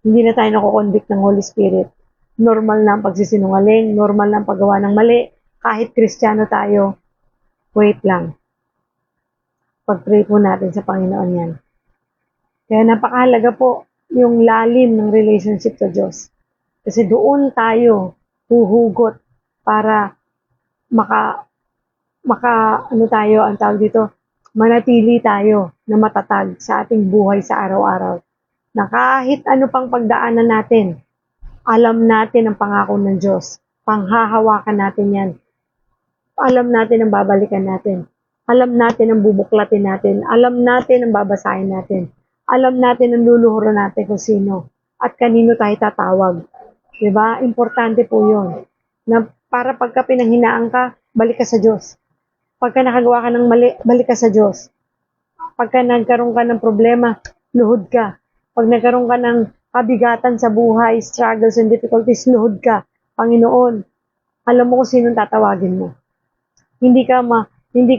hindi na tayo nakukonvict ng Holy Spirit. Normal na ang pagsisinungaling, normal na ang paggawa ng mali. Kahit Kristiyano tayo, wait lang. Pag-pray po natin sa Panginoon yan. Kaya napakahalaga po yung lalim ng relationship sa Diyos. Kasi doon tayo huhugot para maka ano tayo, ang tawag dito, manatili tayo na matatag sa ating buhay sa araw-araw. Na kahit ano pang pagdaanan natin, alam natin ang pangako ng Diyos. Panghahawakan natin yan. Alam natin ang babalikan natin. Alam natin ang bubuklatin natin. Alam natin ang babasahin natin. Alam natin ang luluhuro natin kung sino at kanino tayo tatawag. Diba? Importante po yun. Na para pagka pinanghinaan ka, balik ka sa Diyos. Pagka nakagawa ka ng mali, balik ka sa Diyos. Pagka nagkaroon ka ng problema, luhod ka. Pag nagkaroon ka ng kabigatan sa buhay, struggles and difficulties, luhod ka. Panginoon, alam mo kung sinong tatawagin mo. Hindi ka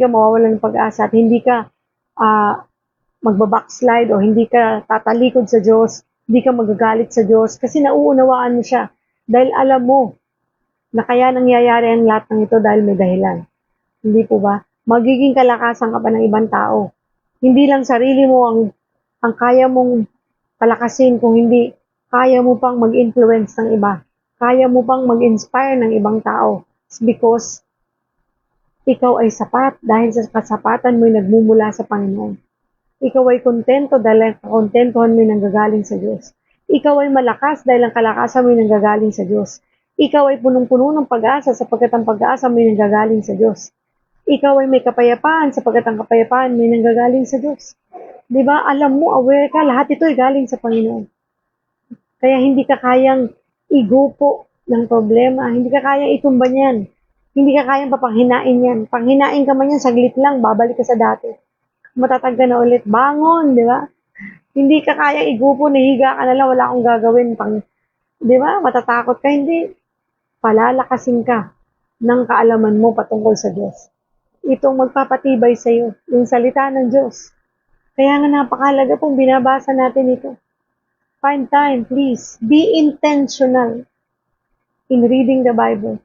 mawawalan ng pag-asa at hindi ka magbabackslide o hindi ka tatalikod sa Diyos, hindi ka magagalit sa Diyos kasi nauunawaan mo siya. Dahil alam mo na kaya nangyayari ang lahat ng ito dahil may dahilan. Hindi po ba? Magiging kalakasan ka pa ng ibang tao. Hindi lang sarili mo ang kaya mong palakasin kung hindi kaya mo pang mag-influence ng iba. Kaya mo pang mag-inspire ng ibang tao. It's because ikaw ay sapat dahil sa kasapatan mo'y nagmumula sa Panginoon. Ikaw ay kontento dahil ang kakontentuhan mo'y nanggagaling sa Diyos. Ikaw ay malakas dahil ang kalakasan mo'y nanggagaling sa Diyos. Ikaw ay punong-puno ng pag-asa sapagkat ang pag-asa mo'y nanggagaling sa Diyos. Ikaw ay may kapayapaan sapagkat ang kapayapaan mo'y nanggagaling sa Diyos. Di ba? Alam mo, aware ka, lahat ito ay galing sa Panginoon. Kaya hindi ka kayang igupo ng problema. Hindi ka kayang itumba niyan. Hindi ka kayang papanghinain yan. Panghinain ka man yan, saglit lang, babalik ka sa dati. Matatag ka na ulit. Bangon, di ba? Hindi ka kayang igupo, nahiga ka na lang, wala akong gagawin. Di ba? Matatakot ka, hindi. Palalakasin ka ng kaalaman mo patungkol sa Diyos. Itong magpapatibay sa iyo, yung salita ng Diyos. Kaya nga napakahalaga pong binabasa natin ito. Find time, please. Be intentional in reading the Bible.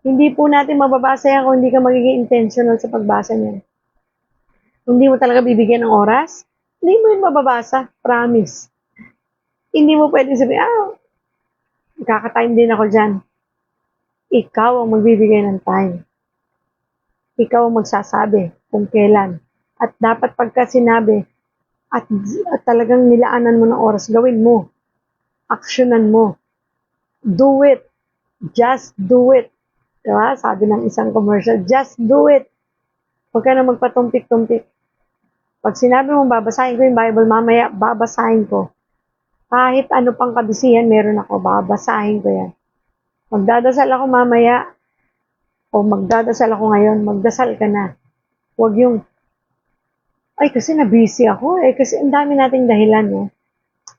Hindi po natin mababasa yan kung hindi ka magiging intentional sa pagbasa niyan. Kung hindi mo talaga bibigyan ng oras, hindi mo yun mababasa. Promise. Hindi mo pwede sabihin, kakatime din ako dyan. Ikaw ang magbibigay ng time. Ikaw ang magsasabi kung kailan. At dapat pagka sinabi, at talagang nilaanan mo ng oras, gawin mo. Aksyonan mo. Do it. Just do it. Diba? Sabi ng isang commercial, just do it. Huwag ka na magpatumpik-tumpik. Pag sinabi mo, babasahin ko yung Bible, mamaya, babasahin ko. Kahit ano pang kabisihan meron ako, babasahin ko yan. Magdadasal ako mamaya, o magdadasal ako ngayon, magdasal ka na. Huwag yung, ay kasi na-busy ako, kasi ang dami nating dahilan. Eh.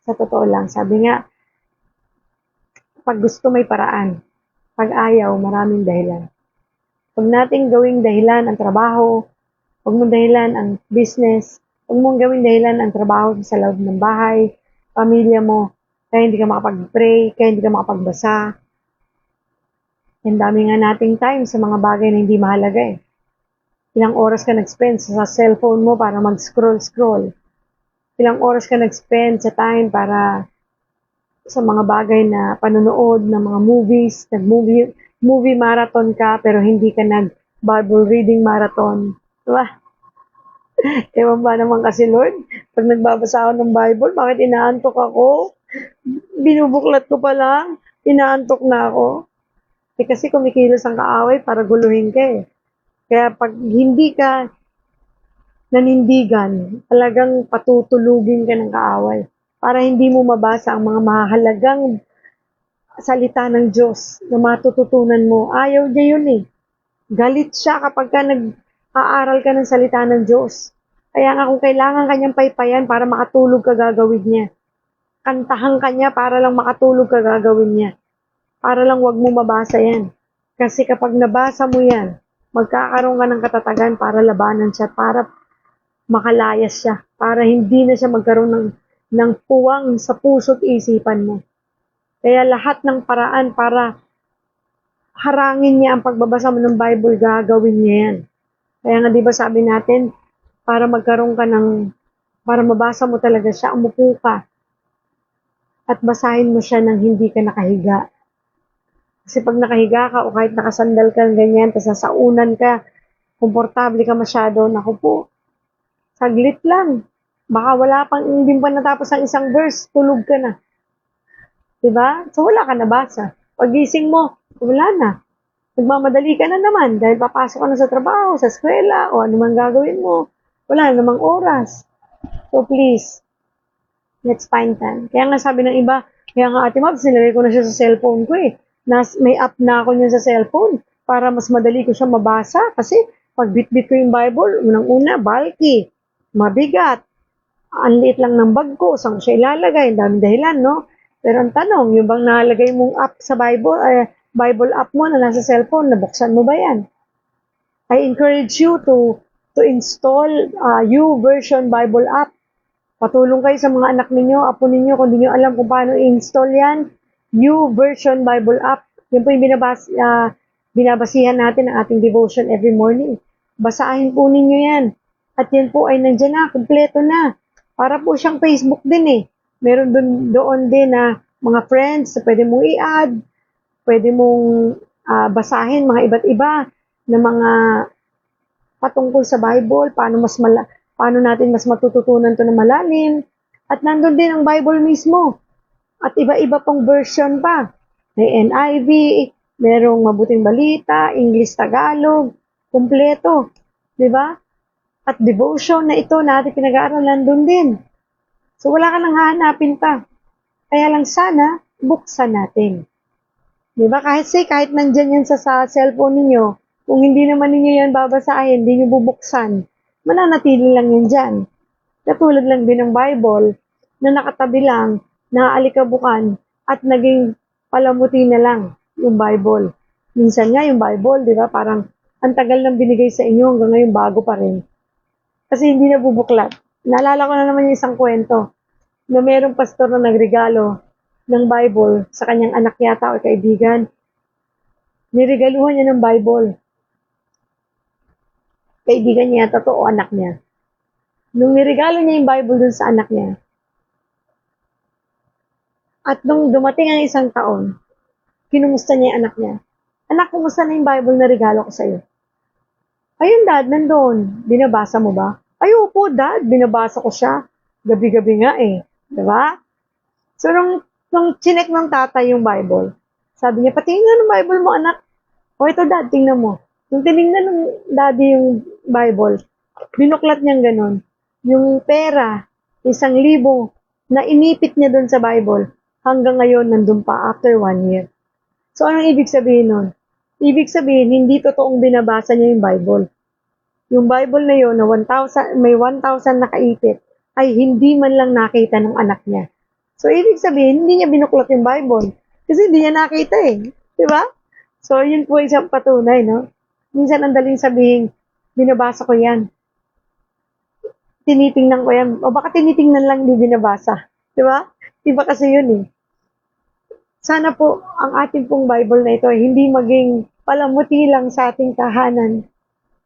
Sa totoo lang, sabi nga, pag gusto may paraan. Pag ayaw, maraming dahilan. Huwag nating gawing dahilan ang trabaho, huwag Huwag mong dahilan ang business. Huwag mong gawin dahilan ang trabaho sa loob ng bahay, pamilya mo, kaya hindi ka makapag-pray, kaya hindi ka makapagbasa. Ang dami nga nating time sa mga bagay na hindi mahalaga eh. Ilang oras ka nag-spend sa cellphone mo para mag-scroll-scroll. Ilang oras ka nag-spend sa time para sa mga bagay na panonood ng mga movies, movie marathon ka pero hindi ka nag-Bible reading marathon. Diba? Ewan ba naman kasi Lord, pag nagbabasa ako ng Bible, bakit inaantok ako? Binubuklat ko pa lang, inaantok na ako. Kasi kumikilos ang kaaway para guluhin ka eh. Kaya pag hindi ka nanindigan, talagang patutulugin ka ng kaaway para hindi mo mabasa ang mga mahalagang salita ng Diyos na matututunan mo. Ayaw niya yun eh. Galit siya kapag ka nag-aaral ka ng salita ng Diyos. Kaya nga kung kailangan kanyang paypayan para makatulog ka gagawin niya. Kantahan kanya para lang makatulog ka gagawin niya. Para lang wag mo mabasa yan. Kasi kapag nabasa mo yan, magkakaroon ka ng katatagan para labanan siya, para makalayas siya, para hindi na siya magkaroon ng puwang sa puso't isipan mo. Kaya lahat ng paraan para harangin niya ang pagbabasa mo ng Bible, gagawin niya yan. Kaya nga di ba sabi natin, para magkaroon ka para mabasa mo talaga siya, umupo ka at basahin mo siya nang hindi ka nakahiga. Kasi pag nakahiga ka o kahit nakasandal ka ganyan, tapos nasaunan ka, komportable ka masyado, naku po, saglit lang. Baka wala pang, hindi pa natapos ang isang verse, tulog ka na. Diba? So wala ka nabasa. Pagising mo, wala na. Nagmamadali ka na naman dahil papasok ka na sa trabaho, sa eskwela, o ano man gagawin mo. Wala namang oras. So please, let's find time. Kaya nga sabi ng iba, kaya nga Ate Mabs, nilagay ko na siya sa cellphone ko eh. May app na ako niya sa cellphone para mas madali ko siya mabasa kasi pag bit-bit ko yung Bible, unang-una, bulky, mabigat, ang liit lang ng bag ko, saan ko siya ilalagay, ang daming dahilan, no? Pero ang tanong, yung bang nalagay mong app sa Bible app mo na nasa cellphone, nabuksan mo ba yan? I encourage you to install YouVersion Bible app. Patulong kayo sa mga anak ninyo, apo ninyo, kung hindi nyo alam kung paano i-install yan, YouVersion Bible app. Yan po yung binabasihan natin ng ating devotion every morning. Basahin po ninyo yan. At yan po ay nandyan na, kumpleto na. Para po siyang Facebook din eh. Meron doon din na mga friends na pwede mong i-add, pwede mong basahin mga iba't iba na mga patungkol sa Bible, paano natin mas matututunan to na malalim. At nandun din ang Bible mismo. At iba-iba pong version pa. May NIV, merong mabuting balita, English Tagalog, kumpleto. Diba? At devotion na ito na ating pinag-aaralan doon din. So wala ka nang hahanapin pa. Kaya lang sana, buksan natin. Diba? Kahit nandyan yan sa cellphone ninyo, kung hindi naman ninyo yan babasahin, hindi nyo bubuksan, mananatili lang yan dyan. Katulad lang din ng Bible na nakatabi lang, naaalikabukan, at naging palamuti na lang yung Bible. Minsan nga yung Bible, di ba, parang ang tagal nang binigay sa inyo hanggang ngayon bago pa rin. Kasi hindi na bubuklat. Naalala ko na naman yung isang kwento na mayroong pastor na nagregalo ng Bible sa kanyang anak yata o kaibigan. Niregaluhan niya ng Bible. Kaibigan niya yata to o anak niya. Nung niregalo niya yung Bible dun sa anak niya, at nung dumating ang isang taon, kinumusta niya yung anak niya. Anak, kumusta na yung Bible na regalo ko sa'yo? Ayun, Dad, nandun. Binabasa mo ba? Ay, opo, Dad. Binabasa ko siya. Gabi-gabi nga eh. Diba? So, nung chinek ng tatay yung Bible, sabi niya, patingin nga ng Bible mo, anak. O, ito, Dad, tingnan mo. Nung tinignan ng daddy yung Bible, binuklat niyang ganun. Yung pera, 1,000, na inipit niya doon sa Bible, hanggang ngayon nandun pa after 1 year. So, anong ibig sabihin nun? Ibig sabihin, hindi totoong binabasa niya yung Bible. Yung Bible na yun, na 1,000, may 1,000 nakaipit, ay hindi man lang nakita ng anak niya. So, ibig sabihin, hindi niya binuklat yung Bible. Kasi hindi niya nakita eh. Diba? So, yun po isang patunay, no? Minsan ang daling sabihin, binabasa ko yan. tinitingnan ko yan, o baka tinitingnan lang hindi binabasa. Di ba? Iba kasi yun eh. Sana po ang ating pong Bible na ito ay hindi maging palamuti lang sa ating tahanan,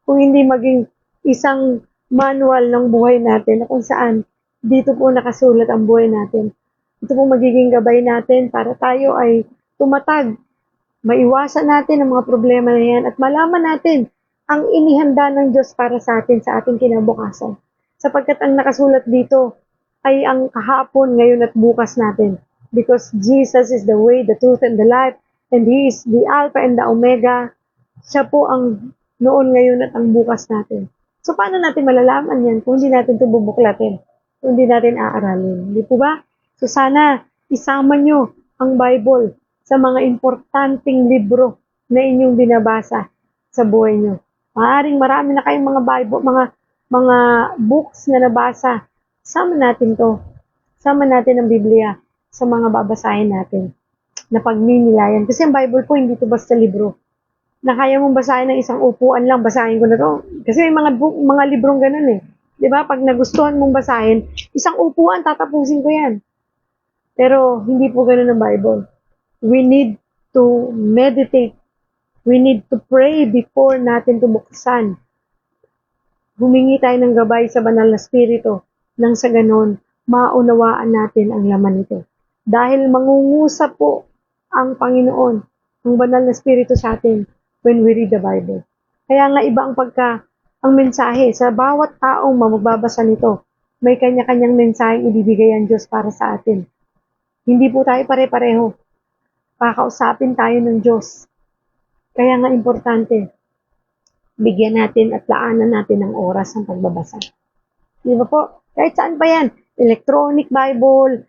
kung hindi maging isang manual ng buhay natin na kung saan dito po nakasulat ang buhay natin. Ito po magiging gabay natin para tayo ay tumatag, maiwasan natin ang mga problema na yan at malaman natin ang inihanda ng Diyos para sa atin sa ating kinabukasan. Sapagkat ang nakasulat dito ay ang kahapon, ngayon at bukas natin. Because Jesus is the way, the truth, and the life, and He is the Alpha and the Omega. Siya po ang noon, ngayon, at ang bukas natin. So, paano natin malalaman yan kung hindi natin ito bubuklatin? Kung hindi natin aaralin? Hindi po ba? So, sana isama nyo ang Bible sa mga importanteng libro na inyong binabasa sa buhay nyo. Maaaring marami na kayong mga Bible, mga books na nabasa. Sama natin to. Sama natin ang Biblia sa mga babasahin natin na pagninilayan. Kasi ang Bible po, hindi to basta libro na kaya mong basahin ng isang upuan lang, basahin ko na to. Kasi may mga librong ganun eh. Di ba? Pag nagustuhan mong basahin, isang upuan, tatapusin ko yan. Pero hindi po ganun ang Bible. We need to meditate. We need to pray before natin to buksan. Humingi tayo ng gabay sa banal na spirito nang sa ganun, maunawaan natin ang laman nito. Dahil mangungusap po ang Panginoon, ang banal na spirito sa atin when we read the Bible. Kaya nga iba ang mensahe sa bawat taong magbabasa nito. May kanya-kanyang mensaheng ibibigay ang Diyos para sa atin. Hindi po tayo pare-pareho. Kakausapin tayo ng Diyos. Kaya nga importante, bigyan natin at laanan natin ng oras ng pagbabasa. Di ba po? Kahit saan pa yan. Electronic Bible,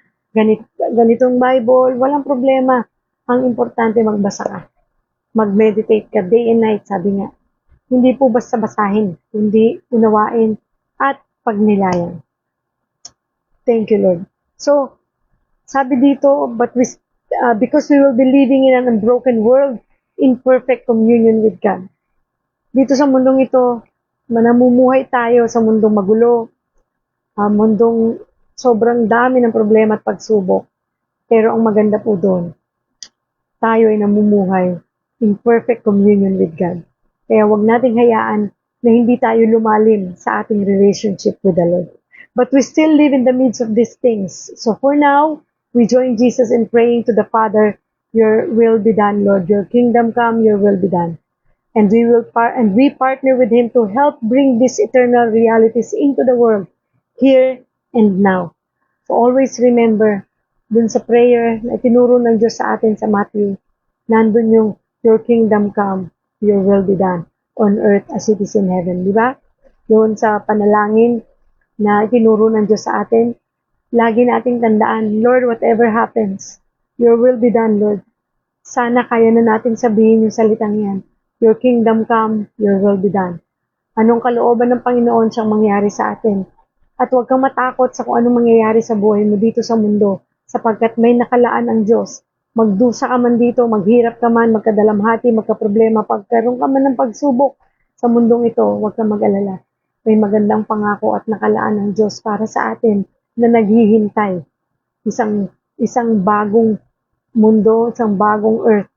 ganitong Bible, walang problema. Ang importante magbasa ka. Mag-meditate ka day and night, sabi nga. Hindi po basta basahin, kundi unawain at pagnilayan. Thank you, Lord. So, sabi dito, because we will be living in an unbroken world in perfect communion with God. Dito sa mundong ito, namumuhay tayo sa mundong magulo, mundong sobrang dami ng problema at pagsubok. Pero ang maganda po doon, tayo ay namumuhay in perfect communion with God. Kaya wag nating hayaan na hindi tayo lumalim sa ating relationship with the Lord. But we still live in the midst of these things. So for now, we join Jesus in praying to the Father, your will be done, Lord. Your kingdom come, your will be done. And we partner with Him to help bring these eternal realities into the world, here and now. So always remember, dun sa prayer na tinuro ng Diyos sa atin sa Matthew, nandun yung your kingdom come, your will be done on earth as it is in heaven. Di ba? Doon sa panalangin na tinuro ng Diyos sa atin, lagi nating tandaan, Lord, whatever happens, your will be done, Lord. Sana kaya na natin sabihin yung salitang yan. Your kingdom come, your will be done. Anong kalooban ng Panginoon siyang mangyari sa atin? At huwag kang matakot sa kung anong mangyayari sa buhay mo dito sa mundo, sapagkat may nakalaan ang Diyos. Magdusa ka man dito, maghirap ka man, magkadalamhati, magkaproblema, pagkaroon ka man ng pagsubok sa mundong ito, huwag kang mag-alala. May magandang pangako at nakalaan ng Diyos para sa atin na naghihintay. Isang bagong mundo, isang bagong earth,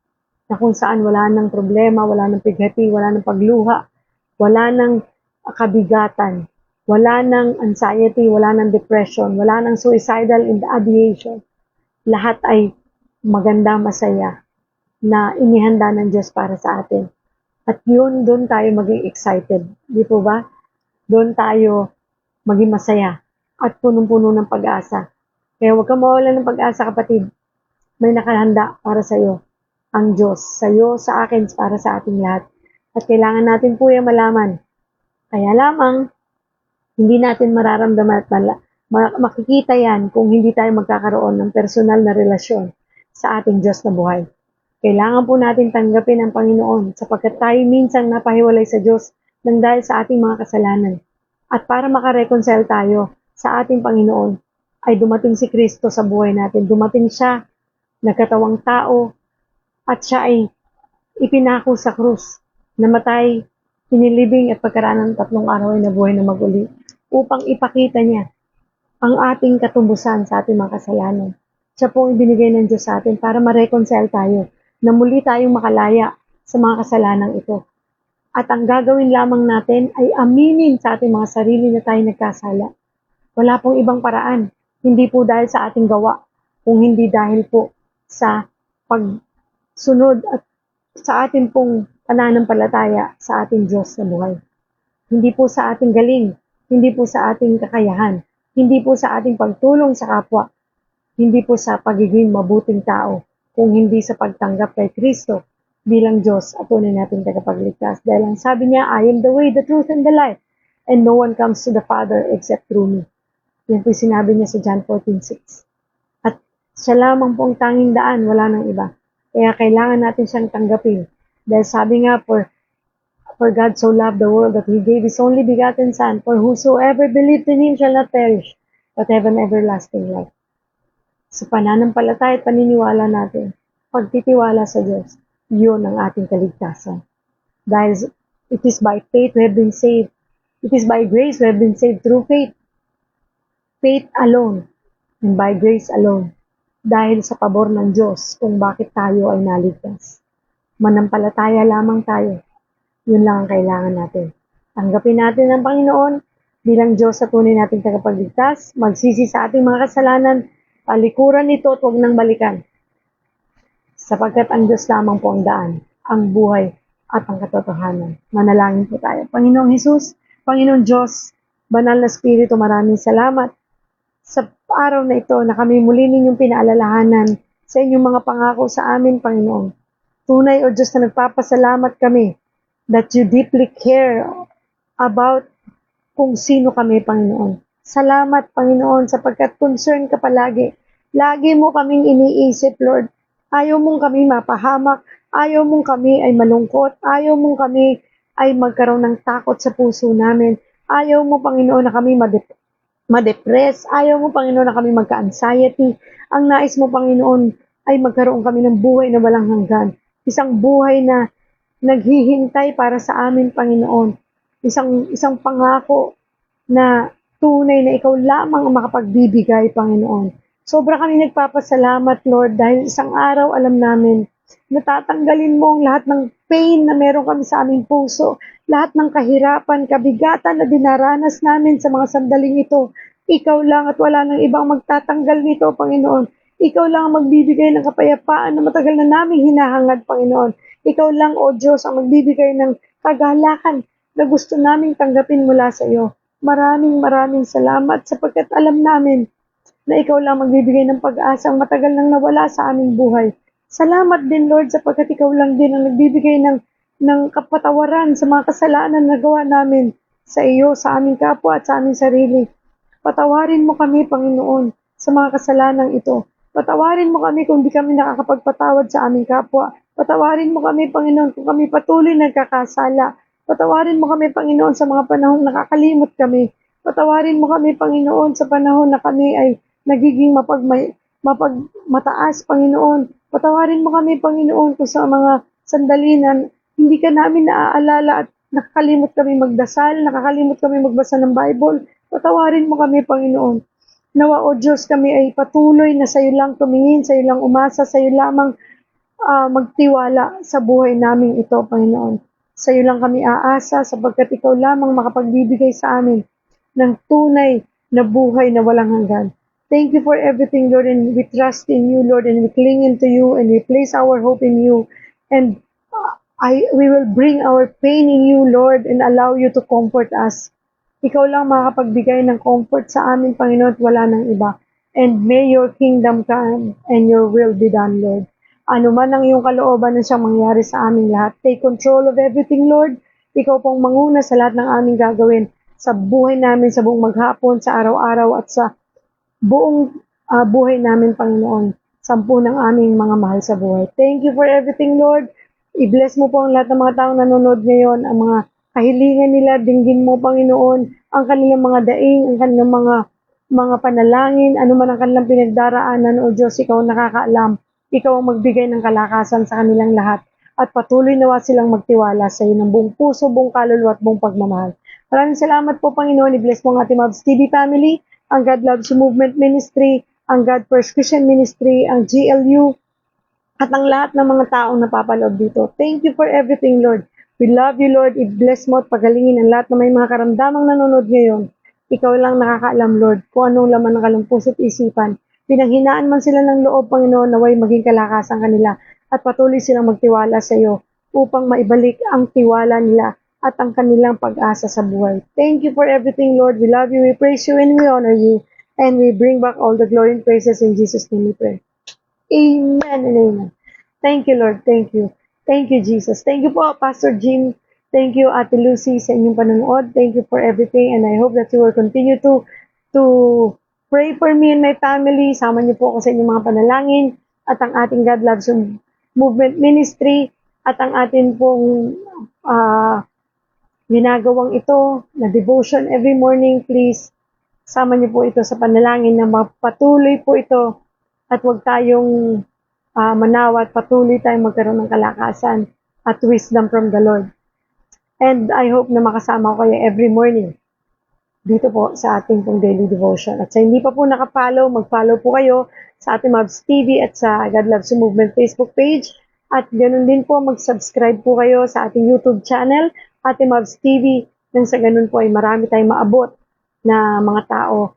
na kung saan wala ng problema, wala ng pighati, wala ng pagluha, wala ng kabigatan, wala ng anxiety, wala ng depression, wala ng suicidal ideation. Lahat ay maganda, masaya na inihanda ng Diyos para sa atin. At yun, doon tayo maging excited. Di po ba? Doon tayo maging masaya at punong-puno ng pag-asa. Kaya huwag kang mawalan ng pag-asa, kapatid. May nakahanda para sa iyo ang Diyos. Sa iyo, sa akin, para sa ating lahat. At kailangan natin po yung malaman. Kaya lamang, hindi natin mararamdaman at makikita yan kung hindi tayo magkakaroon ng personal na relasyon sa ating Diyos na buhay. Kailangan po natin tanggapin ang Panginoon sapagkat tayo minsan napahiwalay sa Diyos nang dahil sa ating mga kasalanan. At para makareconcile tayo sa ating Panginoon, ay dumating si Kristo sa buhay natin. Dumating siya, nagkatawang tao, at siya ay ipinako sa krus, namatay, inilibing at pagkaraan ng 3 araw ay nabuhay na maguli. upang ipakita niya ang ating katumbusan sa ating mga kasalanan. Siya po ang ibinigay ng Diyos sa atin para ma-reconcile tayo, na muli tayong makalaya sa mga kasalanan ito. At ang gagawin lamang natin ay aminin sa ating mga sarili na tayo nagkasala. Wala pong ibang paraan. Hindi po dahil sa ating gawa, kung hindi dahil po sa pagsunod at sa ating pong pananampalataya sa ating Diyos na buhay. Hindi po sa ating galing, hindi po sa ating kakayahan, hindi po sa ating pagtulong sa kapwa, hindi po sa pagiging mabuting tao, kung hindi sa pagtanggap kay Kristo bilang Diyos at tunay nating tagapagligtas. Dahil ang sabi niya, I am the way, the truth, and the life, and no one comes to the Father except through me. Yan po sinabi niya sa John 14:6. At siya lamang po ang tanging daan, wala nang iba. Kaya kailangan natin siyang tanggapin. Dahil sabi nga, For God so loved the world that He gave His only begotten Son, for whosoever believed in Him shall not perish, but have an everlasting life. Sa pananampalataya at paniniwala natin, pagtitiwala sa Diyos, yun ang ating kaligtasan. Dahil it is by faith we have been saved. It is by grace we have been saved through faith. Faith alone, and by grace alone. Dahil sa pabor ng Diyos kung bakit tayo ay naligtas. Manampalataya lamang tayo. Yun lang ang kailangan natin. Tanggapin natin ang Panginoon bilang Diyos sa tunay nating tagapagligtas, magsisi sa ating mga kasalanan, palikuran ito at huwag nang balikan. Sapagkat ang Diyos lamang po ang daan, ang buhay at ang katotohanan. Manalangin po tayo. Panginoong Hesus, Panginoong Diyos, Banal na Espiritu, maraming salamat sa araw na ito na kami muli ninyong pinaalalahanan sa inyong mga pangako sa amin, Panginoon. Tunay o Diyos na nagpapasalamat kami that you deeply care about kung sino kami, Panginoon. Salamat, Panginoon, sapagkat concern ka palagi. Lagi mo kaming iniisip, Lord. Ayaw mong kami mapahamak. Ayaw mong kami ay malungkot. Ayaw mong kami ay magkaroon ng takot sa puso namin. Ayaw mo, Panginoon, na kami ma-depress. Ayaw mo, Panginoon, na kami magka-anxiety. Ang nais mo, Panginoon, ay magkaroon kami ng buhay na walang hanggan. Isang buhay na naghihintay para sa amin, Panginoon. Isang pangako na tunay na ikaw lamang ang makapagbibigay, Panginoon. Sobra kami nagpapasalamat, Lord, dahil isang araw alam namin natatanggalin mo ang lahat ng pain na meron kami sa aming puso, lahat ng kahirapan, kabigatan na dinaranas namin sa mga sandaling ito. Ikaw lang at wala nang ibang magtatanggal nito, Panginoon. Ikaw lang ang magbibigay ng kapayapaan na matagal na naming hinahangad, Panginoon. Ikaw lang, O Diyos, ang magbibigay ng kagalakan na gusto naming tanggapin mula sa iyo. Maraming salamat sapagkat alam namin na ikaw lang magbibigay ng pag-asa ang matagal nang nawala sa aming buhay. Salamat din, Lord, sapagkat ikaw lang din ang nagbibigay ng kapatawaran sa mga kasalanan na gawa namin sa iyo, sa aming kapwa at sa aming sarili. Patawarin mo kami, Panginoon, sa mga kasalanan ito. Patawarin mo kami kung di kami nakakapagpatawad sa aming kapwa. Patawarin mo kami, Panginoon, kung kami patuloy nagkakasala. Patawarin mo kami, Panginoon, sa mga panahon nakakalimot kami. Patawarin mo kami, Panginoon, sa panahon na kami ay nagiging mataas, Panginoon. Patawarin mo kami, Panginoon, kung sa mga sandali na hindi ka namin naaalala at nakakalimot kami magdasal, nakakalimot kami magbasa ng Bible. Patawarin mo kami, Panginoon. Nawa, O Diyos, kami ay patuloy na sa iyo lang tumingin, sa iyo lang umasa, sa iyo lamang magtiwala sa buhay namin ito, Panginoon. Sa iyo lang kami aasa sapagkat ikaw lamang makapagbibigay sa amin ng tunay na buhay na walang hanggan. Thank you for everything, Lord, and we trust in you, Lord, and we cling into you, and we place our hope in you. And we will bring our pain in you, Lord, and allow you to comfort us. Ikaw lang makapagbigay ng comfort sa amin, Panginoon, at wala nang iba. And may your kingdom come and your will be done, Lord. Ano man ang iyong kalooban na siyang mangyari sa aming lahat. Take control of everything, Lord. Ikaw pong manguna sa lahat ng aming gagawin sa buhay namin, sa buong maghapon, sa araw-araw, at sa buong buhay namin, Panginoon. Sampu ng aming mga mahal sa buhay. Thank you for everything, Lord. I-bless mo po ang lahat ng mga taong nanonood ngayon, ang mga kahilingan nila, dinggin mo, Panginoon, ang kanilang mga daing, ang kanilang mga panalangin, ano man ang kanilang pinagdaraanan, O Diyos, ikaw nakakaalam. Ikaw ang magbigay ng kalakasan sa kanilang lahat at patuloy nawa silang magtiwala sa iyo ng buong puso, buong kaluluwa at buong pagmamahal. Maraming salamat po, Panginoon. I-bless mo ang ating Mavs TV family, ang God Loves You Movement Ministry, ang God First Christian Ministry, ang GLU, at ang lahat ng mga taong napapanood dito. Thank you for everything, Lord. We love you, Lord. I-bless mo at pagalingin ang lahat na may mga karamdamang nanonood ngayon. Ikaw lang nakakaalam, Lord, kung anong laman ng kanilang puso't isipan. Pinanghinaan man sila ng loob, Panginoon, naway maging kalakasan kanila at patuloy silang magtiwala sa iyo upang maibalik ang tiwala nila at ang kanilang pag-asa sa buhay. Thank you for everything, Lord. We love you, we praise you, and we honor you. And we bring back all the glory and praises in Jesus' name we pray. Amen and amen. Thank you, Lord. Thank you. Thank you, Jesus. Thank you po, Pastor Jim. Thank you, Ate Lucy, sa inyong panonood. Thank you for everything, and I hope that you will continue to pray for me and my family. Sama niyo po ako sa inyong mga panalangin at ang ating God Loves You Movement Ministry at ang atin pong ginagawang ito na devotion every morning. Please, sama niyo po ito sa panalangin na mapatuloy po ito at huwag tayong manawa at patuloy tayong magkaroon ng kalakasan at wisdom from the Lord. And I hope na makasama ko kayo every morning dito po sa ating pong daily devotion. At sa hindi pa po nakapollow, mag-follow po kayo sa ating Mavs TV at sa God Loves You Movement Facebook page. At ganoon din po, mag-subscribe po kayo sa ating YouTube channel, ating Mavs TV, nang sa ganun po ay marami tayong maabot na mga tao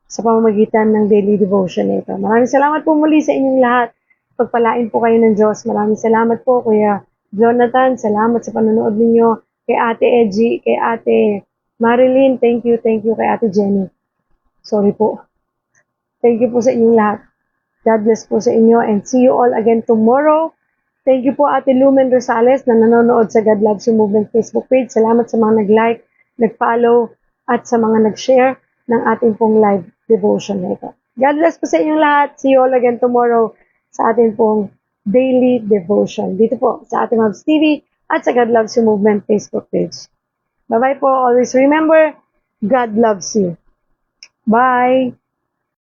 sa pamamagitan ng daily devotion nito. Maraming salamat po muli sa inyong lahat. Pagpalain po kayo ng Diyos. Maraming salamat po, Kuya Jonathan. Salamat sa panonood ninyo. Kay Ate Edgy, kay Ate Marilyn, thank you, kay Ate Jenny. Sorry po. Thank you po sa inyong lahat. God bless po sa inyo and see you all again tomorrow. Thank you po Ate Lumen Rosales na nanonood sa God Loves You Movement Facebook page. Salamat sa mga nag-like, nag-follow, at sa mga nag-share ng ating pong live devotion na ito. God bless po sa inyong lahat. See you all again tomorrow sa ating pong daily devotion. Dito po sa ating Mavs TV at sa God Loves You Movement Facebook page. Bye-bye po. Always remember, God loves you. Bye!